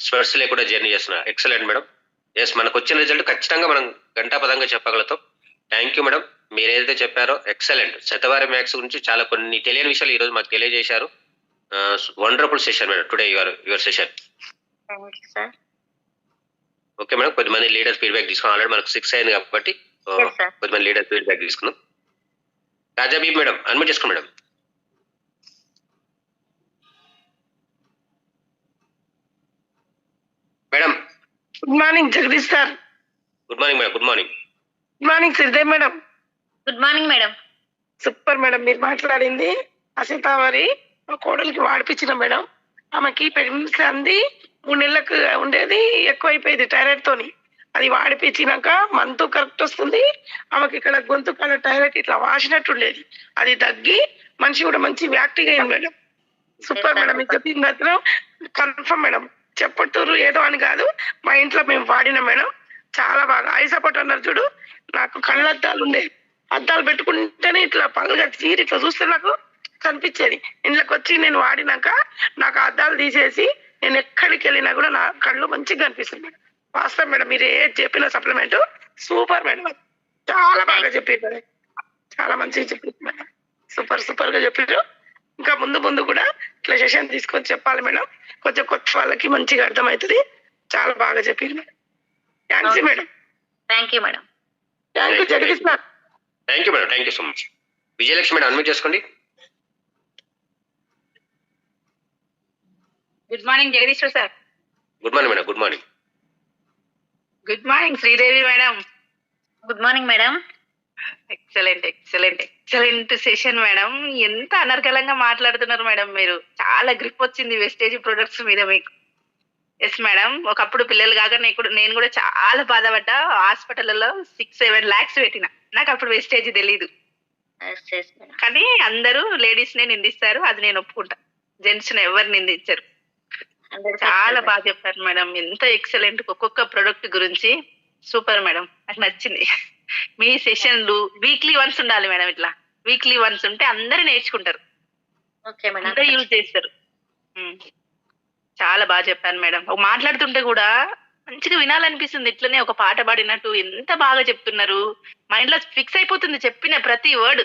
స్పెడ్స్ లేకుండా జర్నీ చేస్తున్నా. Excellent madam. ఎస్, మనకు వచ్చిన రిజల్ట్ ఖచ్చితంగా మనం గంటాపదంగా చెప్పగలుగుతాం. Thank you madam. మీరు ఏదైతే చెప్పారో ఎక్సలెంట్. శతవారి మ్యాక్స్ గురించి చాలా కొన్ని తెలియని విషయాలు ఈ రోజు మాకు తెలియజేశారు. Wonderful session madam. Today your session. Okay madam. కొద్దిమంది లీడర్ ఫీడ్బ్యాక్ తీసుకున్నాం. ఆల్రెడీ మనకు 6 అయింది కాబట్టి కొద్దిమంది లీడర్ ఫీడ్బ్యాక్ తీసుకున్నాం. రాజాబీ మేడం అన్మ్యూట్ చేసుకోండి madam. Madam good morning Jagadish sir. Good morning madam. Good morning. Good morning Sridevi madam. Good morning madam. Super madam. మీరు మాట్లాడింది అసితావరి మా కోడలికి వాడిపించిన మేడం. ఆమెకి ప్రెగ్నెన్సీ అంది 3 నెలలకు ఉండేది, ఎక్కువైపోయింది థైరాయిడ్ తోని. అది వాడిపించినాక మంత్ కరెక్ట్ వస్తుంది. ఆమెకి ఇక్కడ గొంతు కాడ థైరాయిడ్ ఇట్లా వాసినట్టు ఉండేది. అది తగ్గి మనిషి కూడా మంచి యాక్టివ్ అయింది మేడం. Super madam. మీకు చెప్పింది మాత్రం కన్ఫర్మ్ మేడం. చెప్పట్టురు ఏదో అని కాదు, మా ఇంట్లో మేము వాడిన మేడం. చాలా బాగా ఐ సపోర్ట్ అన్నారు చూడు. నాకు కళ్ళద్దాలు ఉండే, అద్దాలు పెట్టుకుంటేనే ఇట్లా పగలుగా తీరి ఇట్లా చూస్తే నాకు కనిపించేది. ఇంట్లోకి వచ్చి నేను వాడినాక నాకు అద్దాలు తీసేసి నేను ఎక్కడికి వెళ్ళినా కూడా నా కళ్ళు మంచిగా కనిపిస్తుంది మేడం. వాస్తవం మేడం. మీరు ఏది చెప్పిన సప్లిమెంట్ సూపర్ మేడం. చాలా బాగా చెప్పారు. చాలా మంచిగా చెప్పారు మేడం. సూపర్ గా చెప్పారు. ఇంకా ముందు కూడా ఇట్లా సెషన్ తీసుకొని చెప్పాలి మేడం. కొంచెం కొత్త వాళ్ళకి మంచిగా అర్థమవుతుంది. చాలా బాగా చెప్పారు madam. Thanks madam. Thank you madam. Thank you Jagadish sir. Thank you madam. Thank you so much. Vijayalakshmi madam unmute చేసుకోండి. Good morning Jagadishwar sir. Good morning madam. Good morning. Good morning Sridevi madam. Good morning madam. Excellent session madam. ఎంత అనర్గళంగా మాట్లాడుతున్నారు madam. మీరు చాలా grip వచ్చింది wastage products మీద మీకు. Yes madam. ఒకప్పుడు పిల్లలు కాక నేను కూడా చాలా బాధపడ్డా. హాస్పిటల్లో 6-7 lakhs పెట్టిన. నాకు అప్పుడు వెస్టేజ్ తెలీదు. కానీ అందరూ లేడీస్ నే నిందిస్తారు, అది నేను ఒప్పుకుంటా. జెంట్స్ ఎవరు నిందించారు. చాలా బాగా చెప్పారు మేడం. ఎంత ఎక్సలెంట్. ఒక్కొక్క ప్రొడక్ట్ గురించి సూపర్ మేడం. నాకు నచ్చింది. మీ సెషన్లు వీక్లీ వన్స్ ఉండాలి మేడం. ఇట్లా వీక్లీ వన్స్ ఉంటే అందరూ నేర్చుకుంటారు, అందరూ యూజ్ చేస్తారు. చాలా బాగా చెప్పాను మేడం. మాట్లాడుతుంటే కూడా మంచిగా వినాలనిపిస్తుంది. ఇట్లనే ఒక పాట పాడినట్టు ఎంత బాగా చెప్తున్నారు. మైండ్ లో ఫిక్స్ అయిపోతుంది చెప్పిన ప్రతి వర్డ్.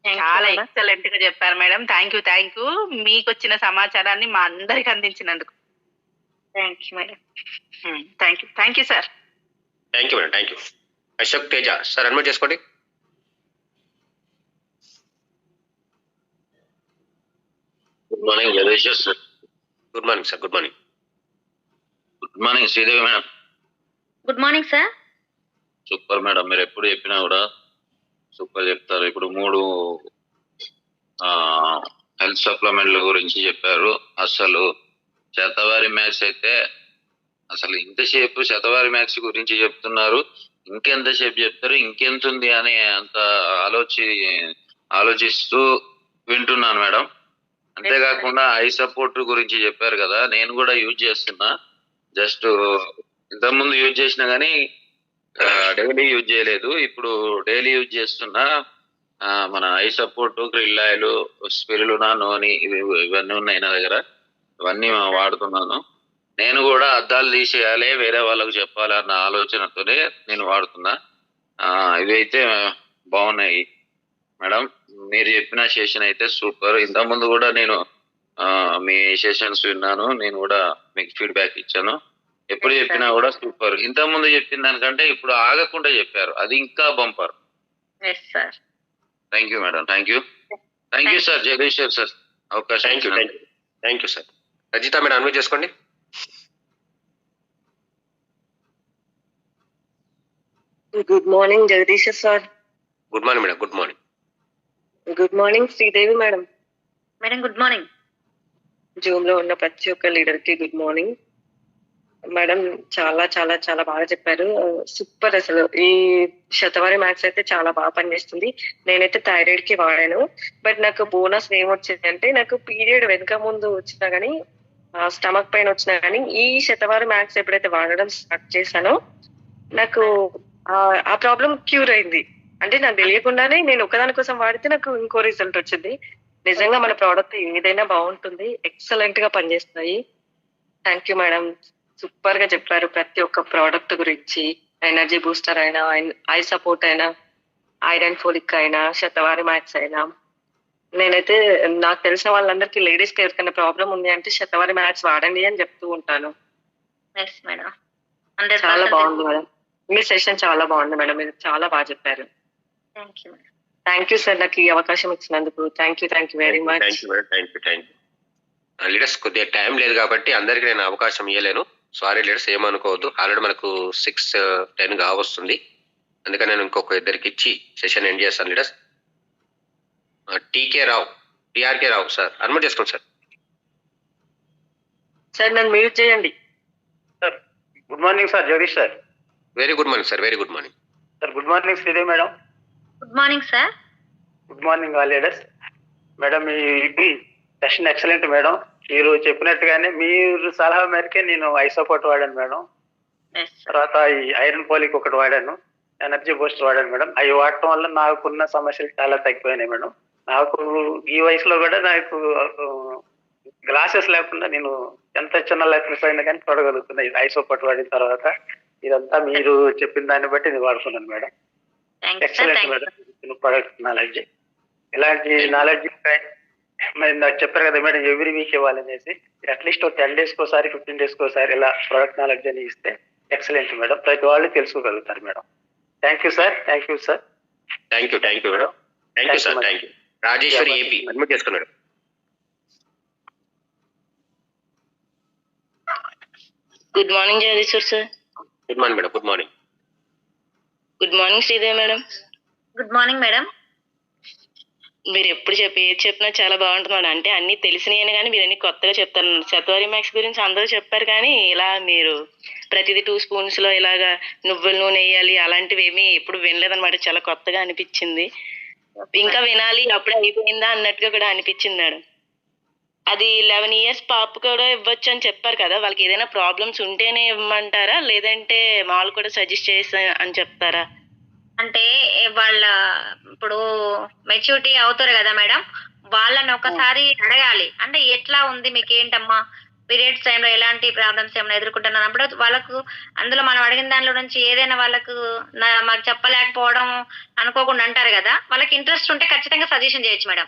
చాలా ఎక్సలెంట్ గా చెప్పారు మేడం. Thank you. మీకు వచ్చిన సమాచారాన్ని మా అందరికి అందించినందుకు thank you madam. Thank you sir. Thank you madam. Thank you. Ashok Teja sir unmute చేసుకోండి. Good morning Jagadishwar sir. Good morning sir. Good morning. Good morning Sridevi madam. Good morning sir. Super madam. మీరు ఎప్పుడు చెప్పినా కూడా సూపర్ చెప్తారు. ఇప్పుడు 3 హెల్త్ సప్లిమెంట్ల గురించి చెప్పారు. అసలు శతవారి మ్యాక్స్ అయితే అసలు ఇంతసేపు శతవారి మ్యాక్స్ గురించి చెప్తున్నారు. ఇంకెంతసేపు చెప్తారు, ఇంకెంత ఉంది అని అంత ఆలోచిస్తూ వింటున్నాను మేడం. అంతేకాకుండా ఐ సపోర్ట్ గురించి చెప్పారు కదా, నేను కూడా యూజ్ చేస్తున్నా. జస్ట్ ఇంతకుముందు యూజ్ చేసినా కానీ డైలీ యూజ్ చేయలేదు. ఇప్పుడు డైలీ యూజ్ చేస్తున్నా. మన eye support, grill oil, spirulina, నూనె ఇవన్నీ ఉన్నాయి నా దగ్గర. ఇవన్నీ వాడుతున్నాను. నేను కూడా అద్దాలు తీసేయాలి, వేరే వాళ్ళకు చెప్పాలి అన్న ఆలోచనతోనే నేను వాడుతున్నా. ఇవి అయితే బాగున్నాయి మేడం. మీరు చెప్పిన సెషన్ అయితే సూపర్. ఇంతకుముందు కూడా నేను మీ సెషన్స్ విన్నాను. నేను కూడా మీకు ఫీడ్బ్యాక్ ఇచ్చాను. ఎప్పుడు చెప్పినా కూడా సూపర్. ఇంతకుముందు చెప్పిన దానికంటే ఇప్పుడు ఆగకుండా చెప్పారు, అది ఇంకా bumper. Thank you madam. Thank you sir. Jagadishwar sir అవకాశం. Thank you sir. Rajitha madam unmute చేసుకోండి. Good morning Jagadish sir. Good morning madam. Good morning. Good morning Sridevi madam. Madam good morning. Zoom లో ఉన్న ప్రతి ఒక్క లీడర్ కి గుడ్ మార్నింగ్ మేడం. చాలా చాలా చాలా బాగా చెప్పారు. సూపర్. అసలు ఈ శతవారి మ్యాథ్స్ అయితే చాలా బాగా పనిచేస్తుంది. నేనైతే థైరాయిడ్ కి వాడాను. బట్ నాకు బోనస్ ఏమొచ్చింది అంటే, నాకు పీరియడ్ వెనక ముందు వచ్చినా గానీ, స్టమక్ పెయిన్ వచ్చినా గానీ, ఈ శతవారి మ్యాథ్స్ ఎప్పుడైతే వాడడం స్టార్ట్ చేశానో నాకు ఆ ప్రాబ్లం క్యూర్ అయింది. అంటే నాకు తెలియకుండానే నేను ఒకదాని కోసం వాడితే నాకు ఇంకో రిజల్ట్ వచ్చింది. నిజంగా మన ప్రోడక్ట్ ఏదైనా బాగుంటుంది. ఎక్సలెంట్ గా పనిచేస్తాయి. Thank you madam. సూపర్ గా చెప్పారు ప్రతి ఒక్క ప్రోడక్ట్ గురించి. ఎనర్జీ బూస్టర్ అయినా, ఐ సపోర్ట్ అయినా, ఐరన్ ఫోలిక్ అయినా, శతవారి మ్యాథ్స్ అయినా. నేనైతే నాకు తెలిసిన వాళ్ళందరికీ లేడీస్ కి ఎవరికైనా ప్రాబ్లం ఉంది అంటే శతవారి మ్యాథ్స్ వాడండి అని చెప్తూ ఉంటాను. Yes madam. చాలా బాగుంది మేడం. మీ సెషన్ చాలా బాగుంది మేడం. మీరు చాలా బాగా చెప్పారు. Thank you madam. Thank you sir నాకు ఈ అవకాశం ఇచ్చినందుకు. Thank you very much. Thank you madam. Thank you. Leaders కొద్దిగా టైం లేదు కాబట్టి అందరికి నేను అవకాశం ఇవ్వలేను. సారీ లీడర్స్, ఏమనుకోవద్దు. ఆల్రెడీ మనకు 6:10 కావస్తుంది. అందుకని నేను ఇంకొక ఇద్దరికి ఇచ్చి సెషన్ ఎండ్ చేస్తాను. లీడర్స్ టీకే రావు, టిఆర్కే రావు సార్ అన్మ్యూట్ చేసుకోండి సార్. సార్ నన్ను మ్యూట్ చేయండి. Sir good morning sir. Jagadish sir. Very good morning sir. Very good morning sir. Good morning Sridevi madam. Good morning sir. Good morning all leaders. Madam ఈ session excellent madam. మీరు చెప్పినట్టుగానే మీరు సలహా మేరకే నేను ఐ సపోర్ట్ వాడాను మేడం. తర్వాత ఈ ఐరన్ పోలిక్ ఒకటి వాడాను, ఎనర్జీ బూస్టర్ వాడాను మేడం. అవి వాడటం వల్ల నాకున్న సమస్యలు చాలా తగ్గిపోయినాయి మేడం. నాకు ఈ వయసులో కూడా నాకు గ్లాసెస్ లేకుండా నేను ఎంత చిన్న లైఫ్ అయినా కానీ చూడగలుగుతున్నా ఐ సపోర్ట్ వాడిన తర్వాత. ఇదంతా మీరు చెప్పిన దాన్ని బట్టి నేను వాడుతున్నాను madam. Excellent madam product knowledge. ఇలాంటి నాలెడ్జ్ మరి నాకు చెప్పారు కదా మేడం ఎవ్రీ వీక్ ఇవ్వాలనేసి. అట్లీస్ట్ 10 days ఒకసారి 15 days ఒకసారి ఇలా ప్రొడక్ట్ నాలెడ్జ్ అని ఇస్తే ఎక్సలెంట్ మేడం. ప్రతి వాళ్ళు తెలుసుకోగలుగుతారు madam. Thank you sir. Thank you sir. Thank you madam. Thank you sir. Thank you. Rajeshwari AP unmute చేసుకున్నాడు. Good morning Jagadishwar sir. Good morning madam. Good morning. Good morning Sridevi madam. Good morning madam. మీరు ఎప్పుడు ఏది చెప్పినా చాలా బాగుంటుంది madam. అంటే అన్ని తెలిసినాయని కానీ మీరు అన్ని కొత్తగా చెప్తారు. శతవారి మ్యాక్స్ గురించి అందరూ చెప్పారు కానీ ఇలా మీరు ప్రతిదీ 2 spoons లో ఇలాగా నువ్వుల నూనె వేయాలి అలాంటివి ఏమీ ఎప్పుడు వినలేదన్నమాట. చాలా కొత్తగా అనిపించింది. ఇంకా వినాలి అప్పుడే అయిపోయిందా అన్నట్టుగా కూడా అనిపించింది మేడం. అది 11 years పాప కూడా ఇవ్వచ్చు అని చెప్పారు కదా. వాళ్ళకి ఏదైనా ప్రాబ్లమ్స్ ఉంటేనే ఇవ్వమంటారా లేదంటే మామూలు కూడా సజెస్ట్ చేస్తా అని చెప్తారా? అంటే వాళ్ళ ఇప్పుడు మెచ్యూరిటీ అవుతారు కదా మేడం, వాళ్ళని ఒకసారి అడగాలి. అంటే ఎట్లా ఉంది మీకు ఏంటమ్మా పీరియడ్స్ టైంలో ఎలాంటి ప్రాబ్లమ్స్ ఏమైనా ఎదుర్కొంటున్నారు అప్పుడు వాళ్ళకు అందులో మనం అడిగిన దానిలో నుంచి ఏదైనా వాళ్ళకు మాకు చెప్పలేకపోవడం అనుకోకుండా అంటారు కదా. వాళ్ళకి ఇంట్రెస్ట్ ఉంటే ఖచ్చితంగా సజెషన్ చేయొచ్చు మేడం.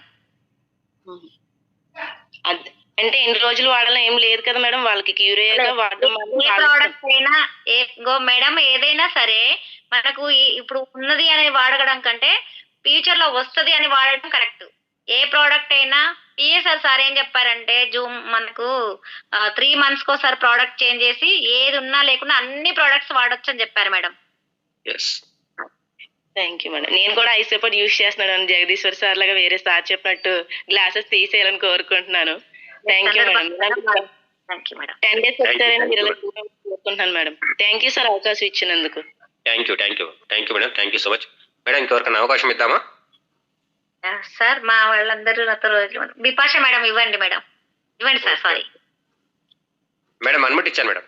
అంటే ఎన్ని రోజులు వాడాలని ఏం లేదు కదా మేడం. వాళ్ళకి క్యూరియస్గా వాడడం ఏ ప్రోడక్ట్ అయినా మేడం ఏదైనా సరే మనకు ఇప్పుడు ఉన్నది అనేది వాడడం కంటే ఫ్యూచర్ లో వస్తుంది అని వాడడం కరెక్ట్. ఏ ప్రోడక్ట్ అయినా పిఎస్ఆర్ సార్ ఏం చెప్పారంటే జూమ్ మనకు 3 months ఒకసారి ప్రోడక్ట్ చేంజ్ చేసి ఏది ఉన్నా లేకున్నా అన్ని ప్రోడక్ట్స్ వాడొచ్చు అని చెప్పారు మేడం. Thank you madam. నేను కూడా ఐ సపోర్ట్ యూజ్ చేస్తున్నాను. జగదీశ్వర్ సార్ లాగా వేరే సార్ చెప్పినట్టు గ్లాసెస్ తీసేయాలని కోరుకుంటున్నాను. Thank you madam. 10 days వచ్చారని మీరు కోరుకుంటున్నాను మేడం. థ్యాంక్ యూ సార్ అవకాశం ఇచ్చినందుకు. Thank you madam. Thank you so much madam. ఇంకెవరికైనా అవకాశం ఇద్దామా? సార్ మా వాళ్ళందరూ నాతో బిపాష మేడం ఇవ్వండి మేడం. ఇవ్వండి సార్. సారీ మేడం అన్మ్యూట్ ఇచ్చాను madam.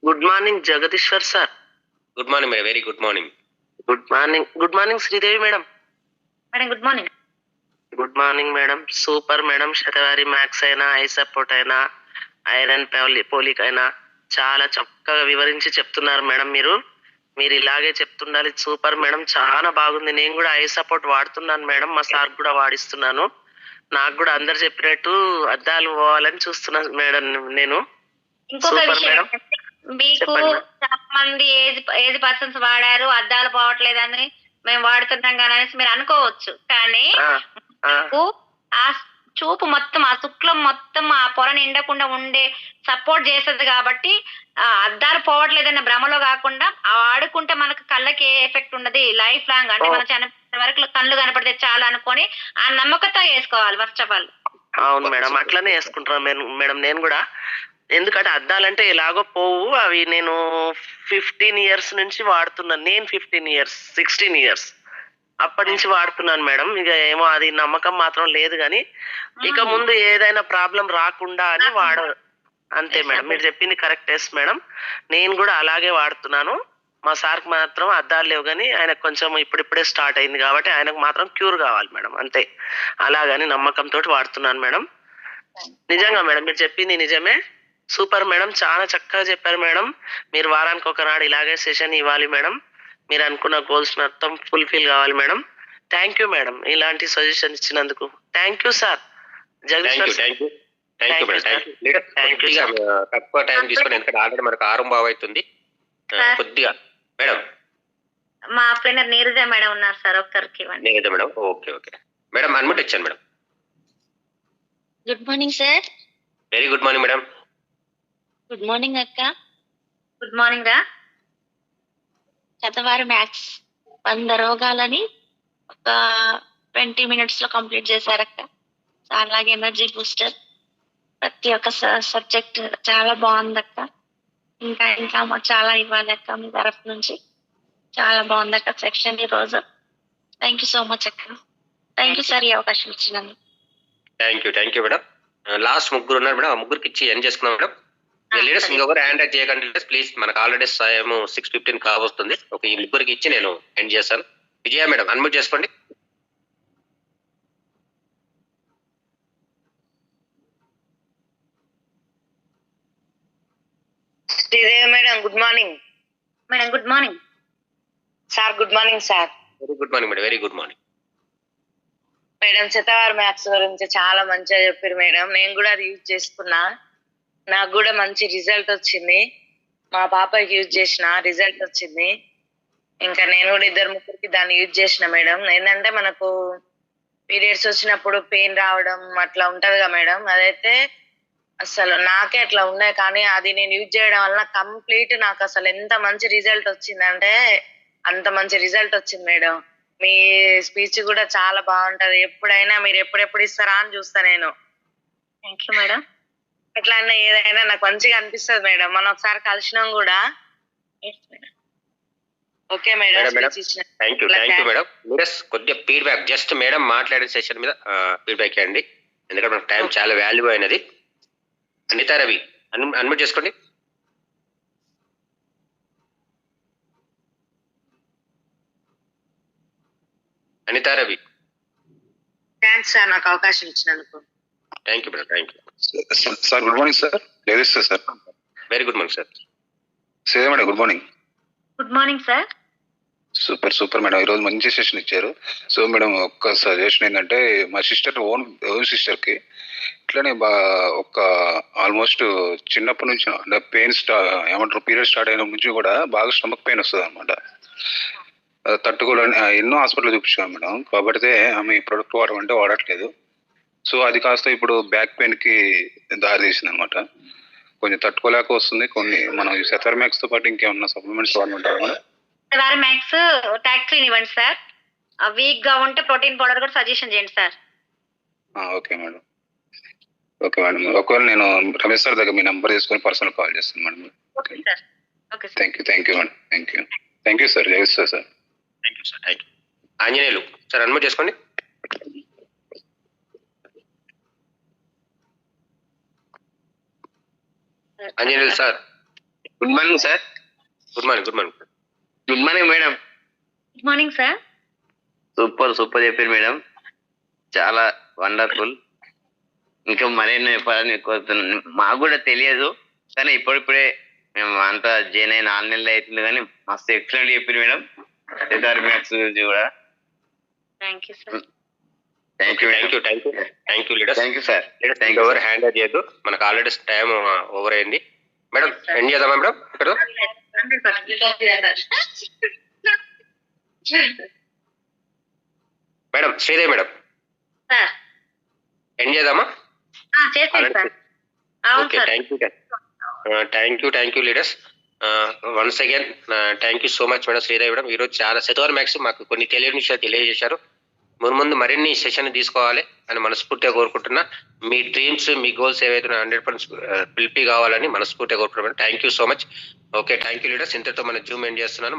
Good morning Jagadishwar sir. Good morning madam. Very good morning. Good morning Sridevi madam. Madam good morning. Good morning madam. Super madam. Shatavari max అయినా, I support అయినా, iron folic అయినా చాలా చక్కగా వివరించి చెప్తున్నారు madam. మీరు ఇలాగే చెప్తుండాలి. Super madam. చాలా బాగుంది. నేను కూడా ఐ సపోర్ట్ వాడుతున్నాను మేడం. మా సార్ కూడా వాడిస్తున్నాను. నాకు కూడా అందరు చెప్పినట్టు అద్దాలు పోవాలని చూస్తున్నాను మేడం. నేను ఇంకొక విషయం, మీకు చాలా మంది ఏజ్ పర్సన్స్ వాడారు అద్దాలు పోవట్లేదని మేము వాడుతున్నాం కానీ అనేసి మీరు అనుకోవచ్చు. కానీ చూపు మొత్తం ఆ శుక్లం మొత్తం ఆ పొర నిండకుండా ఉండే సపోర్ట్ చేస్తుంది కాబట్టి అద్దాలు పోవట్లేదన్న భ్రమలో కాకుండా వాడుకుంటే మనకు కళ్ళకి ఏ ఎఫెక్ట్ ఉండదు లైఫ్ లాంగ్, అంటే మన చనిపోయే వరకు కళ్ళు కనపడితే చాలు అనుకొని ఆ నమ్మకంతో వేసుకోవాలి ఫస్ట్ ఆఫ్ ఆల్. అవును మేడం, అట్లనే వేసుకుంటున్నాను మేడం నేను కూడా. ఎందుకంటే అద్దాలంటే ఎలాగో పోవు, అవి నేను 15 years నుంచి వాడుతున్నాను. నేను 16 years అప్పటి నుంచి వాడుతున్నాను మేడం. ఇక ఏమో అది నమ్మకం మాత్రం లేదు కానీ ఇక ముందు ఏదైనా ప్రాబ్లం రాకుండా అని అంతే మేడం. మీరు చెప్పింది కరెక్ట్ మేడం. నేను కూడా అలాగే వాడుతున్నాను. మా సార్కి మాత్రం అద్దాలు లేవు కానీ ఆయనకు కొంచెం ఇప్పుడిప్పుడే స్టార్ట్ అయింది కాబట్టి ఆయనకు మాత్రం క్యూర్ కావాలి మేడం, అంతే. అలాగని నమ్మకంతో వాడుతున్నాను మేడం. నిజంగా మేడం మీరు చెప్పింది నిజమే. సూపర్ మేడం, చాలా చక్కగా చెప్పారు మేడం. మీరు వారానికి ఒకనాడు ఇలాగే సెషన్ ఇవ్వాలి మేడం. మీరు అనుకున్న గోల్స్ మొత్తం ఫుల్ఫిల్ కావాలి మేడం. థ్యాంక్ యూ మేడం, ఇలాంటి సజెషన్ ఇచ్చినందుకు. Thank you sir. తక్కువ టైం తీసుకుని ఎందుకంటే ఆల్రెడీ మనకు 6:15 అవుతుంది కొద్దిగా. మేడం మా ట్రైనర్ నీరజ మేడం ఉన్నారు సార్, ఒక్కరికి Neeraja madam. Okay okay madam, unmute ఇచ్చాను madam. Good morning sir. Very good morning madam. Good morning అక్క. గుడ్ మార్నింగ్ రా. శతవారి మ్యాథ్స్ 100 రోగాలని ఒక 20 minutes లో కంప్లీట్ చేశారక్క. అలాగే ఎనర్జీ బూస్టర్ ప్రతి ఒక్క సబ్జెక్ట్ చాలా బాగుందక్క. ఇంకా ఇంకా మాకు చాలా ఇవ్వాలి అక్క మీ తరఫు నుంచి. చాలా బాగుందక్క సెక్షన్ ఈ రోజు. థ్యాంక్ యూ సో మచ్ అక్క. థ్యాంక్ యూ సార్ ఈ అవకాశం ఇచ్చినందుకు. Thank you madam. లాస్ట్ ముగ్గురు ఉన్నారు మేడం, ఆ ముగ్గురికి ఇచ్చి ఎండ్ చేసుకున్నాం మేడం. లీడర్స్ ఇంకొకరు హ్యాండ్ రైజ్ చేయకండి ప్లీజ్. మనకు ఆల్రెడీ 6:15 కావస్తుంది. ఒక ఈ ముగ్గురికి ఇచ్చి నేను ఎండ్ చేస్తాను. విజయ మేడం అన్మ్యూట్ చేసుకోండి. Sridevi madam good morning. Madam good morning sir. Good morning sir. Very good morning madam. Very good morning madam. Shatavari maths గురించి చాలా మంచిగా చెప్పారు మేడం. నేను కూడా అది యూజ్ చేసుకున్నా, నాకు కూడా మంచి రిజల్ట్ వచ్చింది. మా పాపకి యూజ్ చేసిన రిజల్ట్ వచ్చింది. ఇంకా నేను కూడా 2-3 దాన్ని యూజ్ చేసిన మేడం. ఏంటంటే మనకు పీరియడ్స్ వచ్చినప్పుడు పెయిన్ రావడం అట్లా ఉంటదిగా మేడం, అదైతే అసలు నాకే అట్లా ఉన్నాయి. కానీ అది నేను యూజ్ చేయడం వల్ల కంప్లీట్ నాకు అసలు ఎంత మంచి రిజల్ట్ వచ్చిందంటే అంత మంచి రిజల్ట్ వచ్చింది మేడం. మీ స్పీచ్ కూడా చాలా బాగుంటది. ఎప్పుడైనా మీరు ఎప్పుడెప్పుడు ఇస్తారా అని చూస్తా నేను. Thank you madam. ఎట్లా అన్నా ఏదైనా నాకు మంచిగా అనిపిస్తుంది మేడం. మనం ఒకసారి కలిసినాం కూడా. Okay madam. Thank you madam. Leaders కొద్దిగా ఫీడ్బ్యాక్ జస్ట్ మేడం మాట్లాడే సెషన్ మీద ఫీడ్బ్యాక్ ఇవ్వండి, ఎందుకంటే మనకు టైం చాలా వాల్యూ అయినది. అనితా రవి అన్మ్యూట్ చేసుకోండి. అనితా రవి. థ్యాంక్స్ సార్ నాకు అవకాశం ఇచ్చినందుకు. Thank you madam. Thank you sir. Good morning sir. Ladies sir. Very good morning sir. సరే madam good morning. Good morning sir. Super madam, ఈరోజు మంచి సెషన్ ఇచ్చారు. సో మేడం ఒక్క సజెషన్ ఏంటంటే మా సిస్టర్ ఓన్ సిస్టర్కి ఇట్లనే ఒక ఆల్మోస్ట్ చిన్నప్పటి నుంచి అంటే పెయిన్ ఏమంటారు పీరియడ్ స్టార్ట్ అయిన నుంచి కూడా బాగా స్టమక్ పెయిన్ వస్తుంది అనమాట. తట్టుకోలేని ఎన్నో హాస్పిటల్ చూపించాను మేడం, కాబట్టి ఆమె ఈ ప్రొడక్ట్ వాడమంటే వాడట్లేదు. సో అది కాస్త ఇప్పుడు బ్యాక్ పెయిన్ కి దారి తీసింది అనమాట. కొంచెం తట్టుకోలేక వస్తుంది. కొన్ని మనం శతవారి మ్యాక్స్ తో పాటు ఇంకేమన్నా సప్లిమెంట్స్ వాడమంటారా మేడం? శతవారి మ్యాక్స్ టాక్సిన్ ఇవ్వండి సార్. వీక్ గా ఉంటే ప్రోటీన్ పౌడర్ కూడా సజెషన్ చేయండి సార్. Okay madam. ఒకవేళ నేను రమేష్ సార్ దగ్గర మీ నెంబర్ తీసుకొని పర్సనల్ కాల్ చేస్తాను madam. Okay sir. Thank you madam. Thank you sir. Jagadish sir. Thank you sir. Anjaneyulu sir unmute చేసుకోండి. Anjaneyulu sir. Good morning sir. Good morning madam. Good morning sir. Super చెప్పారు madam, చాలా wonderful. ఇంకా మరేమో చెప్పాలని కోరుతున్నాను. మాకు కూడా తెలియదు కానీ ఇప్పుడిప్పుడే మేము అంతా జాయిన్ అయిన 4 నెలలు అవుతుంది కానీ మస్తు ఎక్సలెంట్ చెప్పారు మేడం. శతవారి మ్యాథ్స్ గురించి కూడా thank you sir. Thank you leaders. Thank you sir. ఎవరు హ్యాండ్ చేయొద్దు, మనకు ఆల్రెడీ టైం ఓవర్ అయింది మేడం. ఎండ్ చేద్దామా మేడం? ఇక్కడ మేడం శ్రీదేవి మేడం ఎండ్ చేద్దామా? చేసేయండి సార్. అవును okay, sir. Thank you leaders. Once again thank you so much madam Sridevi madam. ఈరోజు చాలా శతవారి మ్యాక్స్ మాకు కొన్ని తెలియని విషయాలు తెలియజేశారు. ముందు మరిన్ని సెషన్ తీసుకోవాలి అని మనస్ఫూర్తిగా కోరుకుంటున్నా. మీ డ్రీమ్స్, మీ గోల్స్ ఏవైతే 100% ఫుల్ఫిల్ కావాలని మనస్ఫూర్తిగా కోరుకుంటున్నాను. Thank you so much. Okay, thank you leaders. ఇంతతో మన జూమ్ ఎండ్ చేస్తున్నాను.